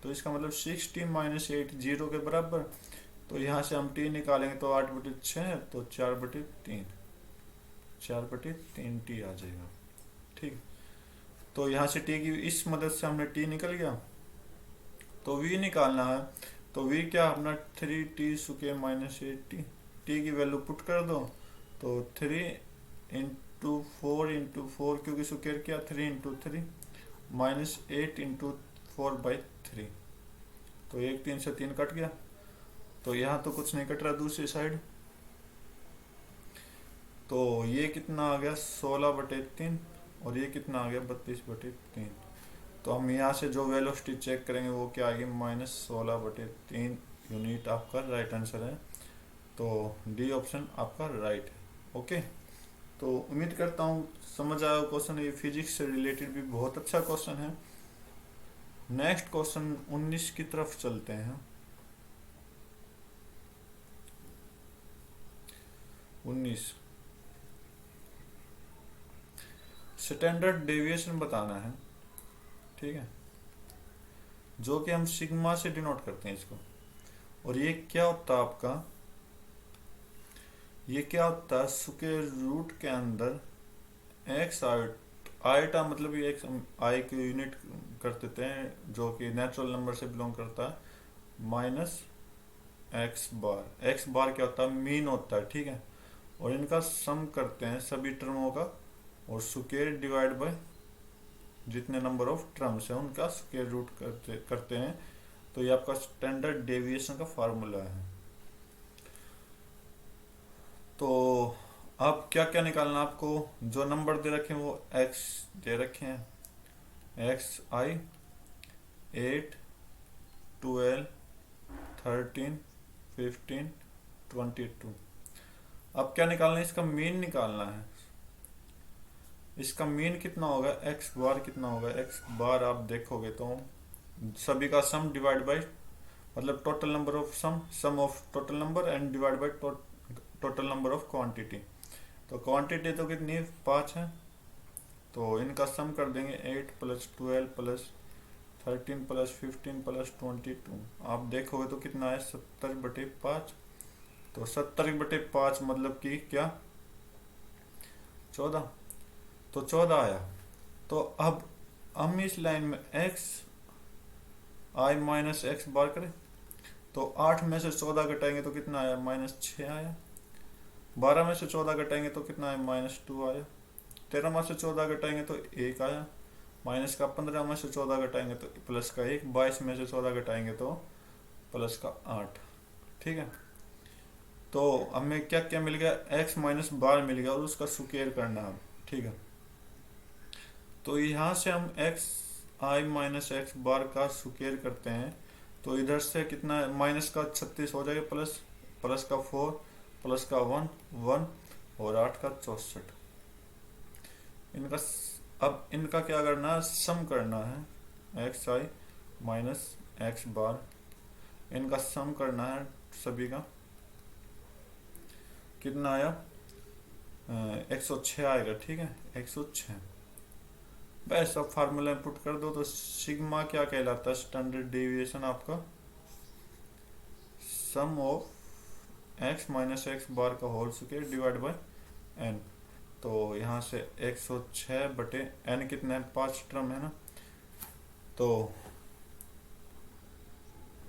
तो इसका मतलब 6t - 8 0 के बराबर। तो यहाँ से हम t निकालेंगे तो 8/6, तो 4/3 t आ जाएगा। ठीक, तो यहाँ से t की इस मदद से हमने t निकल गया। तो v निकालना है, तो v क्या अपना 3t² - 8t, t की वैल्यू पुट कर दो, तो 3 × 4 × 4, क्योंकि स्क्वायर क्या 3 × 3 माइनस 8 × 4/3, तो 1 3 से 3 कट गया, तो यहाँ तो कुछ नहीं कट रहा दूसरी साइड, तो ये कितना आ गया 16/3, और ये कितना आ गया 32/3। तो हम यहाँ से जो वेलोसिटी चेक करेंगे वो क्या आएगी, -16/3 यूनिट आपका राइट आंसर है। तो डी ऑप्शन आपका राइट है। ओके, तो उम्मीद करता हूँ समझ आया क्वेश्चन। ये फिजिक्स से रिलेटेड भी बहुत अच्छा क्वेश्चन है। नेक्स्ट क्वेश्चन 19 की तरफ चलते हैं। 19 स्टैंडर्ड डेविएशन बताना है। ठीक है, जो कि हम सिग्मा से डिनोट करते हैं इसको। और ये क्या होता है आपका, ये क्या होता है स्क्वायर रूट के अंदर एक्स आइटा, मतलब ये एक्स आई की यूनिट कर देते हैं, जो कि नेचुरल नंबर से बिलोंग करता है, -x⁻। एक्स बार क्या होता है, मीन होता है। ठीक है, और इनका सम करते हैं सभी टर्मों का, और स्क्वायर डिवाइड बाय जितने नंबर ऑफ टर्म्स है उनका स्क्वायर रूट करते हैं। तो ये आपका स्टैंडर्ड डेविएशन का फार्मूला है। तो अब क्या क्या निकालना आपको, जो नंबर दे रखे हैं वो x दे रखे हैं, xi 8 12 13 15 22। अब क्या निकालना है, इसका मीन निकालना है। इसका मीन कितना होगा, x बार कितना होगा, x बार आप देखोगे तो सभी का सम डिवाइड बाय, मतलब total number of sum of total number and divide by total number of quantity. तो क्वांटिटी तो कितनी है 5 है, तो इनका सम कर देंगे 8 + 12 + 13 + 15 + 22। आप देखोगे तो कितना है 70/5, तो 70/5 मतलब कि क्या, 14। तो 14 आया। तो अब हम इस लाइन में एक्स आई माइनस एक्स बार करें, तो 8 में से 14 घटाएंगे तो कितना आया, -6 आया। 12 में से 14 घटाएंगे तो कितना आया, -2 आया। 13 में से 14 घटाएंगे तो 1 आया। माइनस का 15 में से 14 घटाएंगे तो प्लस का 1। 22 में से 14 घटाएंगे तो प्लस का 8। ठीक है। तो हमें क्या क्या मिल गया, x माइनस बार मिल गया और उसका स्क्वायर करना है। ठीक है। तो यहाँ से हम एक्स आई माइनस एक्स बार का स्क्वायर करते हैं, तो इधर से कितना, माइनस का 36 हो जाएगा, प्लस प्लस का 4, प्लस का 1 1 और 8 का 64। इनका अब इनका क्या करना है, सम करना है। एक्स आई माइनस एक्स बार, इनका सम करना है सभी का। कितना आया, 106 आएगा। ठीक है, 106। बस अब फार्मूला में पुट कर दो, तो सिग्मा क्या कहलाता है, स्टैंडर्ड डेविएशन आपका, sum of x minus x bar का whole square divide by n. तो यहाँ से 106/n कितना है, 5 टर्म है ना। तो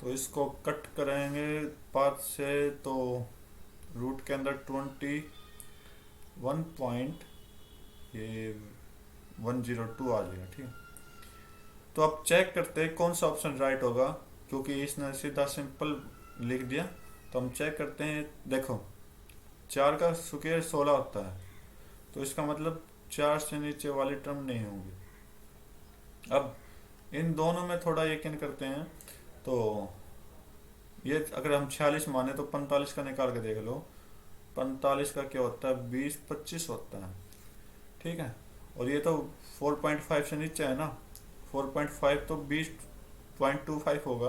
इसको कट करेंगे 5 से, तो रूट के अंदर 21.102 आ जाएगा। ठीक है। तो अब चेक करते हैं कौन सा ऑप्शन राइट होगा, क्योंकि इसने सीधा सिंपल लिख दिया। तो हम चेक करते हैं। देखो 4 का स्क्वायर 16 होता है, तो इसका मतलब 4 से नीचे वाली टर्म नहीं होंगी। अब इन दोनों में थोड़ा यकीन करते हैं। तो ये अगर हम 46 माने तो 45 का निकाल के देख लो। 45 का क्या होता है, 20 25 होता है। ठीक है। और ये तो 4.5 से नीचे है ना, 4.5 तो 20.25 होगा।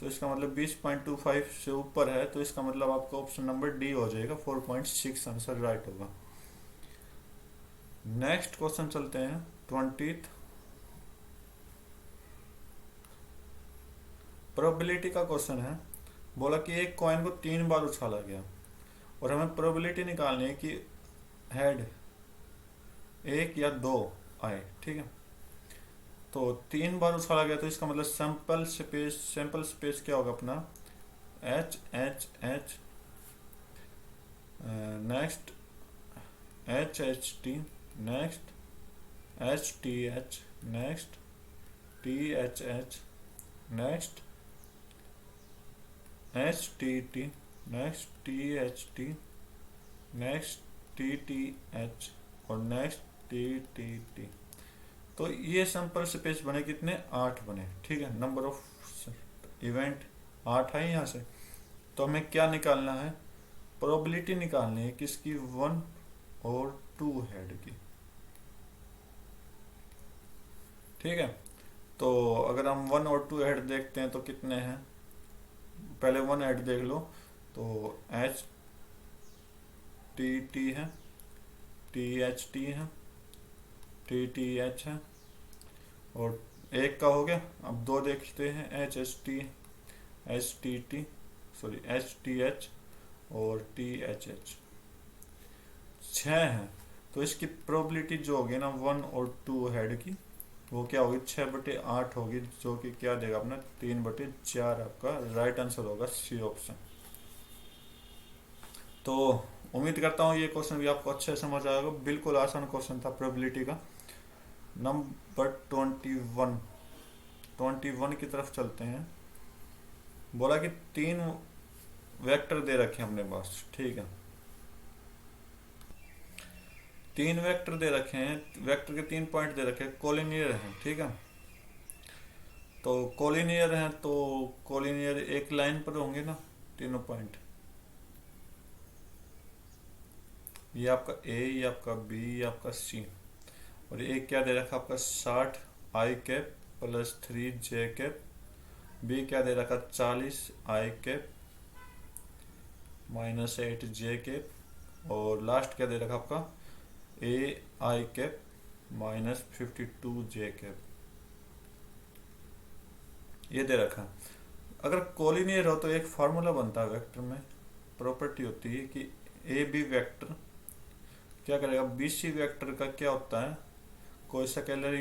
तो इसका मतलब 20.25 से ऊपर है, तो इसका मतलब आपका ऑप्शन नंबर डी हो जाएगा, 4.6 आंसर राइट होगा। नेक्स्ट क्वेश्चन चलते हैं 20th। प्रोबेबिलिटी का क्वेश्चन है। बोला कि एक कॉइन को 3 बार उछाला गया और हमें प्रोबेबिलिटी निकालनी है कि हेड 1 या 2 आए। ठीक है। तो 3 बार उछाला गया, तो इसका मतलब सैंपल स्पेस क्या होगा अपना, H H H, next H H T, next H T H, next T H H, next H T T, next T H T, next T T H और नेक्स्ट टी टी टी। तो ये sample space बने कितने, 8 बने। ठीक है। Number of event 8 है यहाँ से। तो हमें क्या निकालना है, प्रोबेबिलिटी निकालनी है किसकी, 1 और 2 हेड की। ठीक है। तो अगर हम 1 और 2 हेड देखते हैं तो कितने हैं, पहले 1 हेड देख लो। तो एच टी टी है, टी एच टी है, टी टी एच है, और एक का हो गया। अब 2 देखते हैं, H H T, H T T, sorry H T H और टी एच एच। 6 है। तो इसकी प्रोबेबिलिटी जो होगी ना 1 और 2 हेड की, वो क्या होगी, 6/8 होगी, जो कि क्या देगा अपना 3/4। आपका राइट आंसर होगा सी ऑप्शन। तो उम्मीद करता हूँ ये क्वेश्चन भी आपको अच्छे से समझ आएगा। बिल्कुल आसान क्वेश्चन था प्रोबेबिलिटी का। नंबर 21 की तरफ चलते हैं। बोला कि 3 वेक्टर दे रखे हमने पास। ठीक है। 3 वेक्टर दे रखे हैं, वेक्टर के 3 पॉइंट दे रखे हैं, कोलिनियर हैं। ठीक है। तो कोलिनियर हैं, तो कोलिनियर एक लाइन पर होंगे ना तीनों पॉइंट। ये आपका ए, ये आपका बी, ये आपका सी। और ये क्या दे रखा आपका 60 आई कैप प्लस 3 जे कैप। बी क्या दे रखा 40 आई कैप -8 जे कैप। और लास्ट क्या दे रखा आपका ए आई कैप -52 जे कैप। ये दे रखा। अगर कोलिनियर हो तो एक फार्मूला बनता है वेक्टर में, प्रॉपर्टी होती है कि ए बी वेक्टर क्या करेगा, बी सी वेक्टर का क्या होता है, कोई स्केलर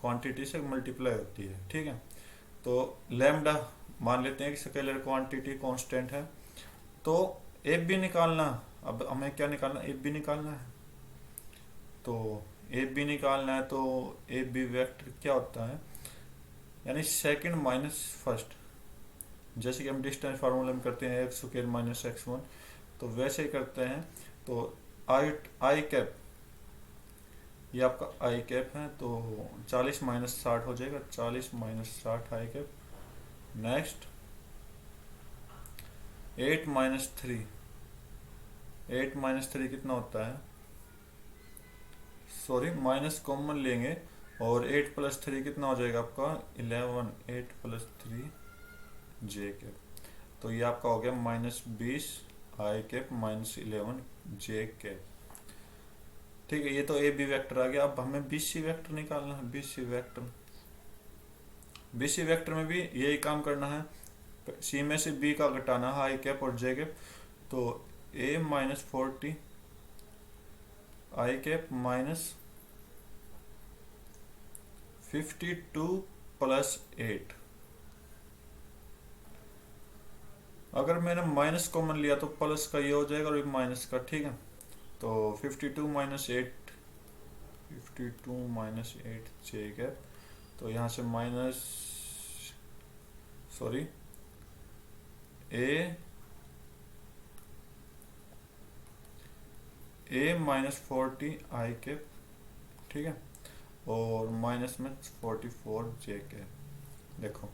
क्वांटिटी से मल्टीप्लाई होती है, ठीक है। तो लैम्डा मान लेते हैं कि स्केलर क्वांटिटी कांस्टेंट है, तो एफ बी निकालना, अब हमें क्या निकालना, एफ बी निकालना है। तो एफ बी निकालना है तो एफ बी वेक्टर क्या होता है, यानी सेकंड माइनस फर्स्ट, जैसे कि हम डिस्टेंस फार्मूला में करते हैं x square minus x one, तो वैसे ही करते हैं। तो आई आई कैप, ये आपका आई कैप है, तो 40 माइनस 60 हो जाएगा, 40 माइनस 60 आई कैप। नेक्स्ट 8 माइनस 3, 8 माइनस 3 कितना होता है, सॉरी माइनस कॉमन लेंगे, और 8 प्लस 3 कितना हो जाएगा आपका 11, 8 प्लस 3 जे कैप, तो ये आपका हो गया minus 20 i cap minus 11 j cap, ठीक है। ये तो ए बी वेक्टर आ गया। अब हमें बी सी वेक्टर निकालना है, b c vector, b c vector में भी यही काम करना है, सी में से बी का घटाना है आई कैप और जे कैप, तो ए minus 40 i cap minus 52 plus 8, अगर मैंने माइनस कॉमन लिया तो प्लस का ये हो जाएगा और माइनस का, ठीक है। तो 52 माइनस 8, 52 माइनस 8 जे कैप, तो यहाँ से minus, sorry A minus 40 i cap, ठीक है, और माइनस में 44 जे कैप। देखो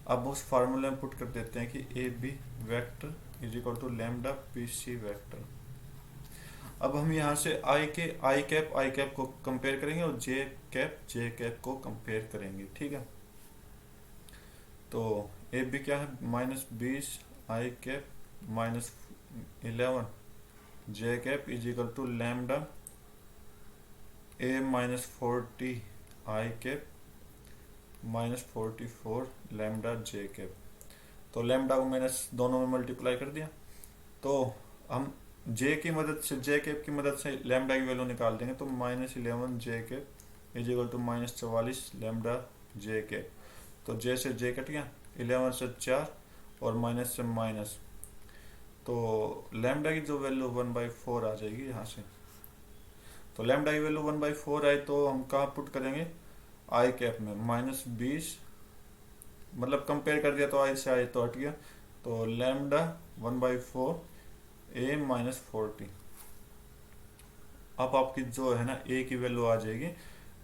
अब उस फार्मूले में पुट कर देते हैं कि a b vector is equal to lambda p c vector. अब हम यहाँ से आई कैप को कंपेयर करेंगे और जे कैप को कंपेयर करेंगे, ठीक है। तो ए बी क्या है, minus 20 i cap minus 11 j cap is equal to lambda a minus 40 i cap minus 44 lambda j cap. तो लैम्डा को मैंने दोनों में मल्टीप्लाई कर दिया, तो हम जे की मदद से, जे कैप की मदद से लैम्डा की वैल्यू निकाल देंगे, तो minus 11 j cap is equal to minus 44 lambda j cap. तो जे से जे कट गया, 11 से 4 और माइनस से माइनस, तो लैम्डा की जो वैल्यू 1/4 आ जाएगी यहाँ से। तो लैम्डा की वैल्यू 1/4 आई, तो हम कहाँ पुट करेंगे, आई कैप में, माइनस 20, मतलब कंपेयर कर दिया तो आई से आई तो हट गया, तो लैम्डा 1/4 ए माइनस 40। अब आपकी जो है ना ए की वैल्यू आ जाएगी,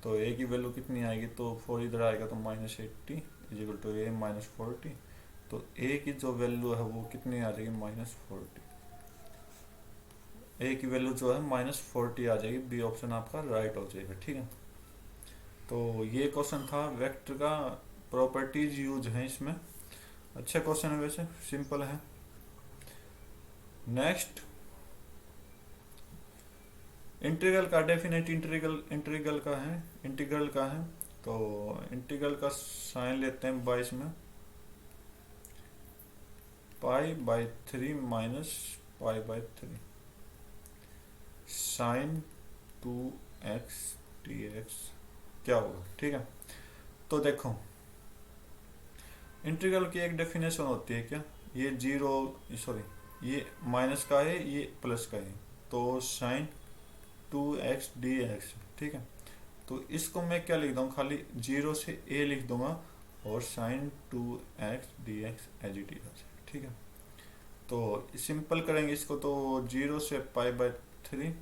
तो ए की वैल्यू कितनी आएगी, तो 4 इधर आएगा तो minus 80 is equal to a minus 40। तो ए की जो वैल्यू है वो कितनी आ जाएगी, माइनस 40, ए की वैल्यू जो है माइनस 40 आ जाएगी, बी ऑप्शन आपका राइट हो जाएगा, ठीक है। तो ये क्वेश्चन था वेक्टर का, प्रॉपर्टीज यूज है इसमें, अच्छा क्वेश्चन है, वैसे सिंपल है। नेक्स्ट इंटीग्रल का डेफिनेट इंटीग्रल का है, तो इंटीग्रल का साइन लेते हैं 22 में, π/3 माइनस π/3 साइन 2x dx क्या होगा, ठीक है। तो देखो इंटीग्रल की एक डेफिनेशन होती है क्या, ये जीरो, सॉरी ये माइनस का है, ये प्लस का है, तो साइन 2x dx, ठीक है। तो इसको मैं क्या लिख दूँ, खाली 0 से a लिख दूंगा और sine 2x dx as it is, ठीक है। तो सिंपल करेंगे इसको, तो 0 से π/3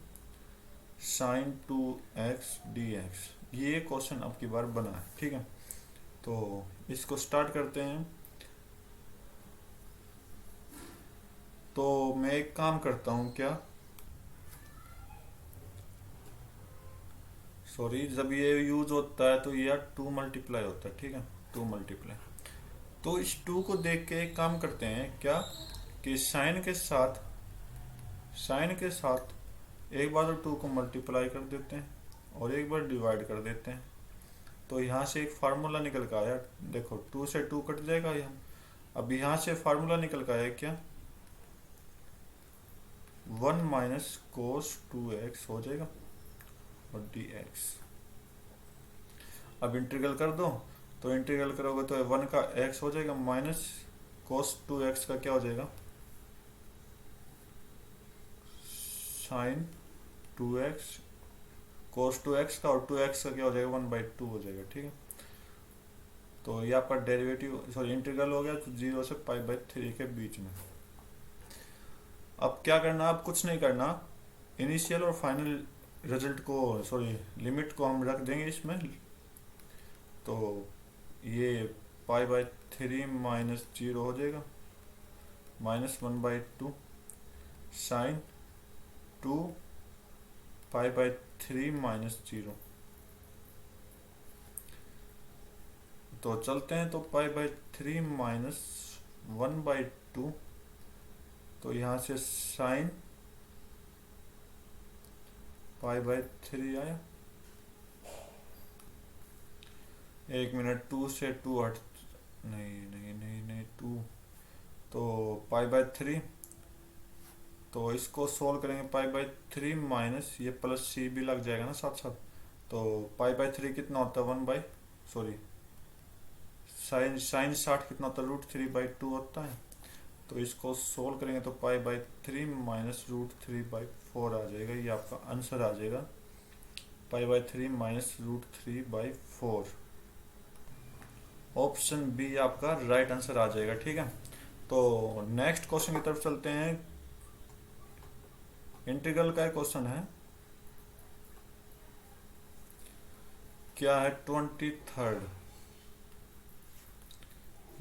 साइन 2x dx, ये क्वेश्चन अब की बार बना है, ठीक है। तो इसको स्टार्ट करते हैं। तो मैं एक काम करता हूँ, क्या, सॉरी जब ये यूज होता है तो ये 2 मल्टीप्लाई होता है, ठीक है, 2 मल्टीप्लाई। तो इस 2 को देख के एक काम करते हैं क्या, कि साइन के साथ एक बार तो 2 को मल्टीप्लाई कर देते हैं और एक बार डिवाइड कर देते हैं, तो यहाँ से एक फार्मूला निकल कर आया, देखो 2 से 2 कट जाएगा यहाँ। अब यहाँ से फार्मूला निकल कर आया क्या, 1 माइनस कोस 2x हो जाएगा और dx। अब इंटीग्रल कर दो, तो इंटीग्रल करोगे तो 1 का x हो जाएगा माइनस कोस 2x का क्या हो जाएगा साइन 2x, कोस 2x का, और 2x का क्या हो जाएगा 1/2 हो जाएगा। ठीक है, तो ये आपका डेरिवेटिव सॉरी इंटीग्रल हो गया तो 0 से π/3 के बीच में। अब क्या करना, अब कुछ नहीं करना, इनिशियल और फाइनल रिजल्ट को सॉरी लिमिट को हम रख देंगे इसमें। तो ये π/3 माइनस 0 हो जाएगा माइनस 1/2 साइन 2 π/3 माइनस 0। तो चलते हैं, तो π/3 माइनस 1/2, तो यहाँ से साइन π/3 आया। 1 मिनट, 2 से 2 हट, नहीं 2, तो π/3, तो इसको सोल्व करेंगे π/3 माइनस ये प्लस सी भी लग जाएगा ना साथ साथ, तो π/3 कितना होता है साइन 60 कितना होता है √3/2 होता है। तो इसको सोल्व करेंगे तो π/3 माइनस √3/4 आ जाएगा, ये आपका आंसर आ जाएगा π/3 माइनस √3/4। ऑप्शन बी आपका राइट आंसर आ जाएगा। ठीक है, तो नेक्स्ट क्वेश्चन की तरफ चलते हैं। इंटीग्रल का क्वेश्चन है, क्या है 23rd,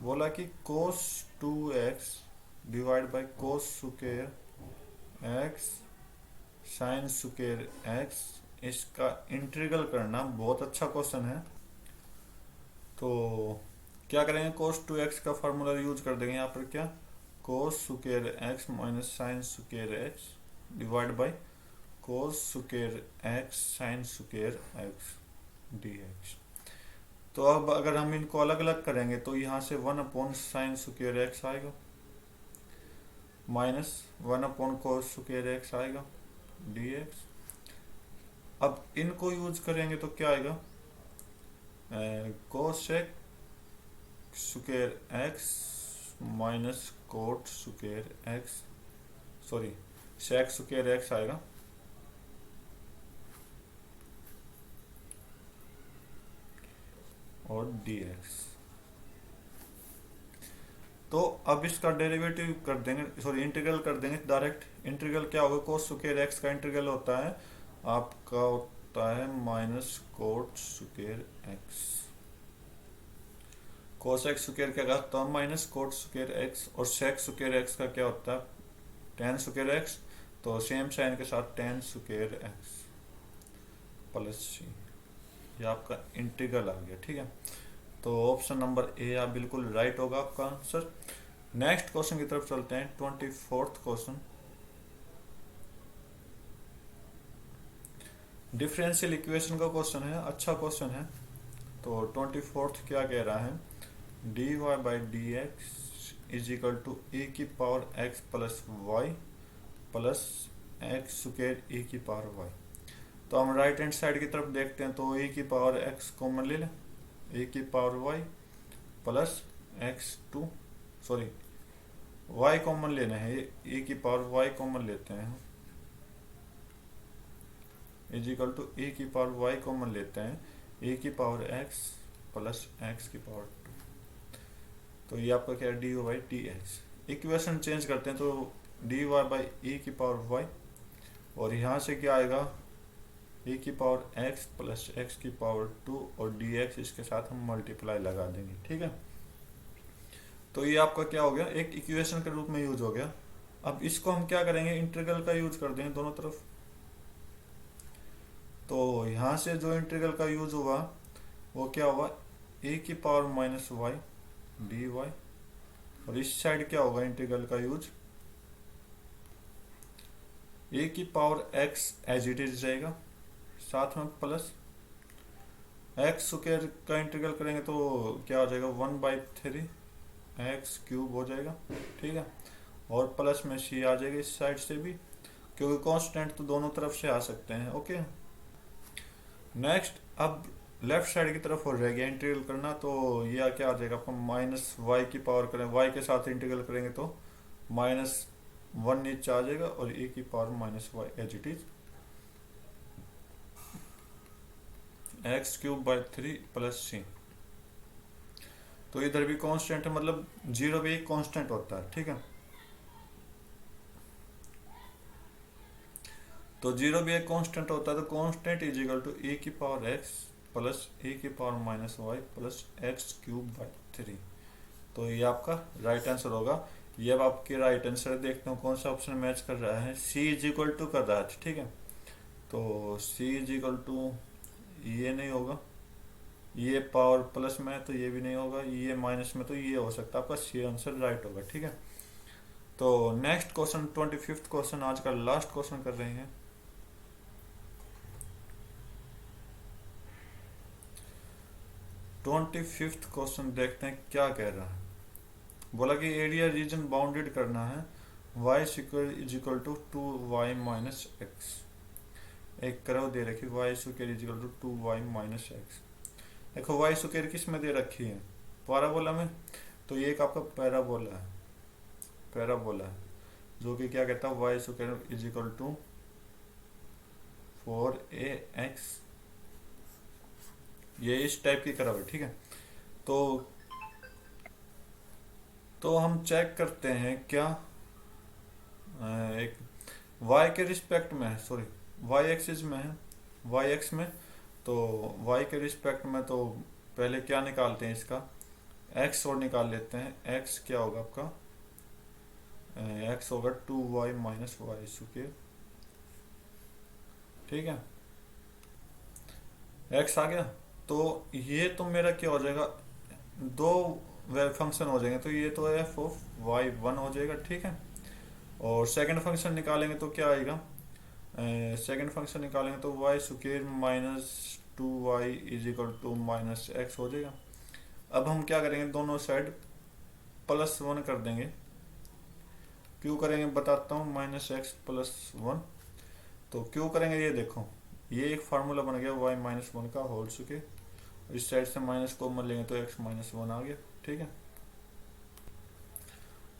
बोला कि cos 2x divide by cos square x sine square x, इसका इंटीग्रल करना। बहुत अच्छा क्वेश्चन है। तो क्या करेंगे, cos 2x का फार्मूला यूज कर देंगे यहाँ पर, क्या cos square x minus sine square x divide by cos square x sine square x dx। तो अब अगर हम इनको अलग अलग करेंगे तो यहाँ से 1/sin स्क्वायर x आएगा माइनस 1/cos स्क्वायर x आएगा dx। अब इनको यूज करेंगे तो क्या आएगा, cosec square x minus cot square x, sorry sec square x आएगा और dx। तो अब इसका डेरिवेटिव कर देंगे, सॉरी इंटीग्रल कर देंगे डायरेक्ट। इंटीग्रल क्या होगा, कोस स्क्वायर x का इंटीग्रल होता है आपका होता है minus cot square x। Cos x square क्या होता है माइनस कोट स्क्वायर x, और सेक स्क्वायर x का क्या होता है टेन स्क्वायर x, तो सेम साइन के साथ टेन स्क्वायर x प्लस सी, ये आपका इंटीग्रल आ गया। ठीक है, तो ऑप्शन नंबर ए आप बिल्कुल राइट होगा आपका आंसर। नेक्स्ट क्वेश्चन की तरफ चलते हैं, 24th क्वेश्चन, डिफरेंशियल इक्वेशन का क्वेश्चन है, अच्छा क्वेश्चन है। तो 24th क्या कह रहा है, dy by D X is equal to ए की power x plus Y plus x square A की पावर वाई। तो हम राइट हैंड साइड की तरफ देखते हैं, तो ए की पावर x कॉमन ले लें, ए की power y plus x2 sorry y common लेना है, ए की पावर y कॉमन लेते हैं, इज इक्वल टू ए की पावर y कॉमन लेते हैं, ए की पावर x प्लस x की पावर 2। तो ये आपका क्या है d by D x. Equation change करते हैं, तो डी वाई बाई ए की पावर y, और यहाँ से क्या आएगा ए की पावर x प्लस x की पावर 2 और dx, इसके साथ हम मल्टीप्लाई लगा देंगे। ठीक है, तो ये आपका क्या हो गया, एक इक्वेशन के रूप में यूज हो गया। अब इसको हम क्या करेंगे, इंटीग्रल का यूज कर देंगे दोनों तरफ। तो यहाँ से जो इंटीग्रल का यूज हुआ वो क्या हुआ, ए की power minus y d y, और इस साइड क्या होगा इंटीग्रल का यूज, ए की power x as it is रहेगा, साथ में प्लस एक्स स्क्वायर का इंटीग्रल करेंगे तो क्या हो जाएगा 1/3 एक्स क्यूब हो जाएगा। ठीक है, और प्लस में सी आ जाएगा इस साइड से भी, क्योंकि कांस्टेंट तो दोनों तरफ से आ सकते हैं। ओके, नेक्स्ट अब लेफ्ट साइड की तरफ हो जाएगी इंटीग्रल करना, तो यह क्या आ जाएगा आपका माइनस वाई की पावर करें, वाई के साथ इंटीग्रल करेंगे तो माइनस वन नीचे आ जाएगा और ए की power minus Y as it is X cube by 3 plus C. तो इधर भी कांस्टेंट है, मतलब जीरो भी एक कांस्टेंट होता है, ठीक है। तो जीरो भी एक कांस्टेंट होता है, तो कांस्टेंट इज इक्वल टू ए की पावर एक्स प्लस ए की power minus y plus x cube by 3। तो ये आपका राइट आंसर होगा। ये अब आपके राइट आंसर देखते हो कौन सा ऑप्शन मैच कर रहा है। सी इज इक्वल टू कर रहा है, ठीक है। तो सी इज इक्वल टू ये नहीं होगा, ये पावर प्लस में है तो ये भी नहीं होगा, ये माइनस में तो ये हो सकता है। आपका सी आंसर राइट होगा, ठीक है। तो नेक्स्ट क्वेश्चन 25th क्वेश्चन आज का लास्ट क्वेश्चन कर रहे हैं। ट्वेंटी फिफ्थ क्वेश्चन देखते हैं क्या कह रहा है। बोला कि एरिया रीजन बाउंडेड करना है, y square is equal to 2y minus x. एक कर्व दे रखी y square is equal to 2y minus x. देखो वाई स्क्वायर किस में दे रखी है, पैराबोला में। तो ये एक आपका पैराबोला है, पैराबोला है जो कि क्या कहता है y square is equal to 4ax। ये इस टाइप की कर्व है, ठीक है। तो हम चेक करते हैं क्या एक y के रिस्पेक्ट में है, सॉरी y एक्सिस में है, y एक्स में। तो y के रिस्पेक्ट में तो पहले क्या निकालते हैं इसका x और निकाल लेते हैं। x क्या होगा आपका, x होगा 2y माइनस वाई स्क्वायर, ठीक है। x आ गया। तो ये तो मेरा क्या हो जाएगा, दो वेव फंक्शन हो जाएंगे, तो ये तो एफ ऑफ वाई वन हो जाएगा, ठीक है। और सेकंड फंक्शन निकालेंगे तो क्या आएगा, सेकंड फंक्शन निकालेंगे तो y square minus 2y is equal to minus x हो जाएगा। अब हम क्या करेंगे, दोनों साइड प्लस वन कर देंगे। क्यों करेंगे बताता हूँ, माइनस एक्स प्लस वन। तो क्यों करेंगे ये देखो, ये एक फार्मूला बन गया y माइनस वन का होल स्क्वायर, इस साइड से माइनस कॉमन लेंगे तो x माइनस वन आ गया, ठीक है।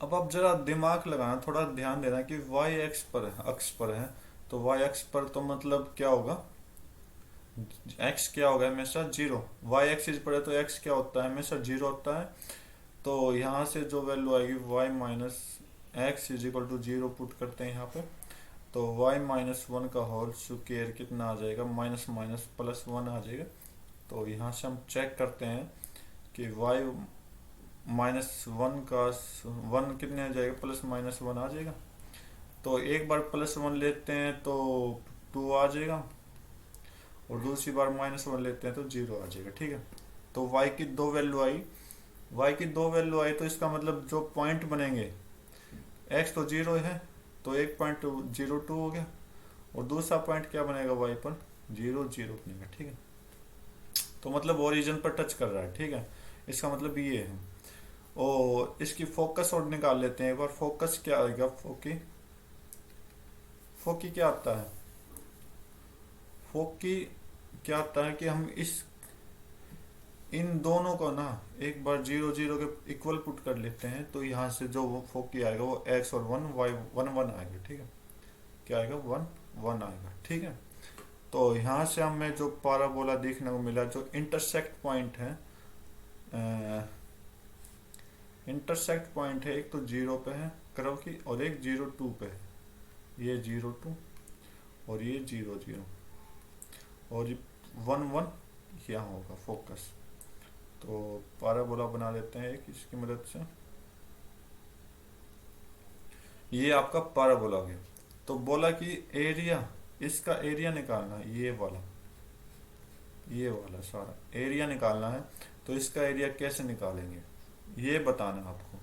अब आप जरा दिमाग लगाना, थोड़ा ध्यान देना कि y एक्स पर है, अक्ष पर है। तो y एक्स पर तो मतलब क्या होगा, x क्या होगा हमेशा जीरो। y एक्सिस पर है तो x क्या होता है, हमेशा जीरो होता है। तो यहाँ से जो वैल्यू आएगी y minus x is equal to zero put करते हैं यहाँ पे। तो y माइनस वन का होल स्क्वायर कितना आ जाएगा, माइनस माइनस प्लस वन आ जाएगा। तो यहाँ से हम चेक करते हैं कि y माइनस वन का वन कितने आ जाएगा, प्लस माइनस वन आ जाएगा। तो एक बार प्लस वन लेते हैं तो टू आ जाएगा, और दूसरी बार माइनस वन लेते हैं तो जीरो आ जाएगा, ठीक है। तो y की दो वैल्यू आई, y की दो वैल्यू आई, तो इसका मतलब जो पॉइंट बनेंगे, x तो जीरो है तो एक पॉइंट जीरो टू हो गया, और दूसरा पॉइंट क्या बनेगा y पर, जीरो जीरो बनेगा, ठीक है। तो मतलब ओरिजिन पर टच कर रहा है, ठीक है। इसका मतलब ये है। और इसकी फोकस और निकाल लेते हैं एक बार। फोकस क्या आएगा, फोकी क्या आता है, फोकी क्या आता है कि हम इन दोनों को ना एक बार जीरो जीरो के इक्वल पुट कर लेते हैं। तो यहाँ से जो वो फोकी आएगा वो x और वन y वन वन आएगा, ठीक है। क्या आएगा, वन वन आएगा, ठीक है। तो यहाँ से हमें जो पाराबोला देखने को मिला, जो इंटरसेक्ट पॉइंट है, इंटरसेक्ट पॉइंट है, एक तो जीरो पे है कर्व की और एक जीरो टू पे है। ये जीरो टू और ये जीरो जीरो और वन वन यहाँ होगा फोकस। तो पाराबोला बना लेते हैं एक इसकी मदद से। ये आपका पाराबोला हो गया। तो बोला कि एरिया, इसका एरिया निकालना है, ये वाला सारा एरिया निकालना है। तो इसका एरिया कैसे निकालेंगे ये बताना आपको।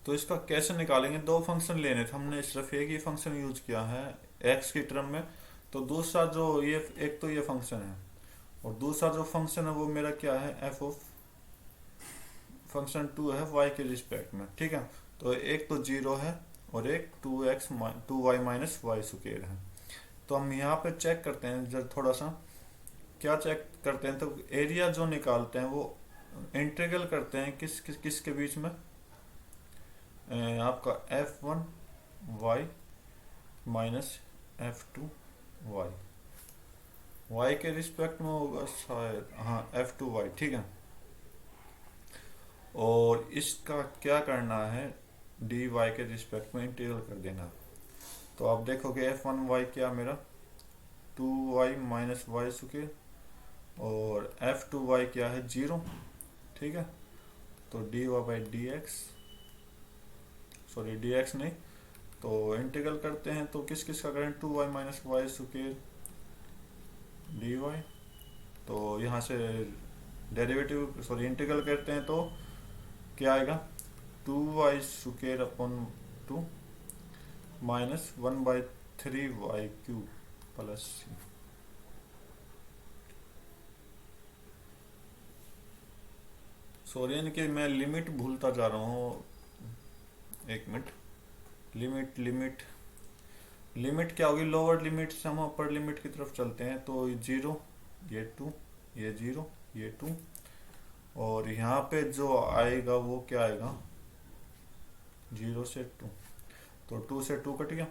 तो इसका कैसे निकालेंगे, दो फंक्शन लेने थे हमने, सिर्फ एक ही फंक्शन यूज किया है x की टर्म में। तो दूसरा जो ये एक तो ये फंक्शन है, और दूसरा जो फंक्शन है वो मेरा क्या है, f ऑफ फंक्शन टू है y के रिस्पेक्ट में, ठीक है। तो एक तो जीरो है और एक 2y माइनस वाई स्क्वायर है। तो हम यहाँ पे चेक करते हैं जब थोड़ा सा, क्या चेक करते हैं, तो एरिया जो निकालते हैं वो इंटीग्रल करते हैं किसके बीच में, आपका f1y माइनस f2y, y के रिस्पेक्ट में होगा शायद, हाँ f2y, ठीक है। और इसका क्या करना है, dy के रिस्पेक्ट में इंटीग्रल कर देना। तो आप देखोगे f1y क्या मेरा 2y माइनस वाई स्क्वायर, और f2y क्या है 0, ठीक है। तो dy by D x, sorry dx नहीं, तो इंटीग्रल करते हैं तो किस किस का करें, 2y minus y square dy, तो यहाँ से डेरिवेटिव सॉरी इंटीग्रल करते हैं तो क्या आएगा 2y square upon 2 minus 1/3y cube plus c। Sorry इनके मैं लिमिट भूलता जा रहा हूँ, एक मिनट, लिमिट लिमिट क्या होगी, लोअर लिमिट से हम अपर लिमिट की तरफ चलते हैं, तो 0 ये 2 ये 0 ये 2, और यहाँ पे जो आएगा वो क्या आएगा 0 से 2, तो 2 से 2 कट गया।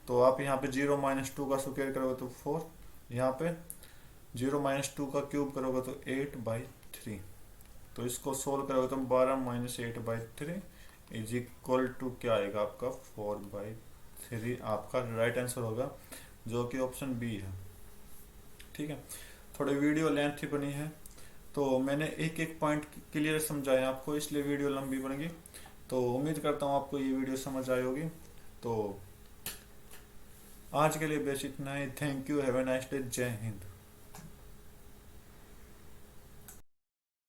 तो आप यहाँ पे 0 माइनस 2 का स्क्वायर करोगे तो 4, यहाँ पे 0 माइनस 2 का क्यूब करोगे तो 8/3, तो इसको सोल्व करोगे तो 12 माइनस 8/3 इज इक्वल टू क्या आएगा आपका 4/3, आपका राइट आंसर होगा, जो कि ऑप्शन बी है, ठीक है। थोड़ी वीडियो लेंथी बनी है, तो मैंने एक एक पॉइंट क्लियर समझाया आपको, इसलिए वीडियो लंबी बनेगी। तो उम्मीद करता हूँ आपको ये वीडियो समझ आई होगी। तो आज के लिए बस इतना ही। Thank you, have a nice day, जय हिंद।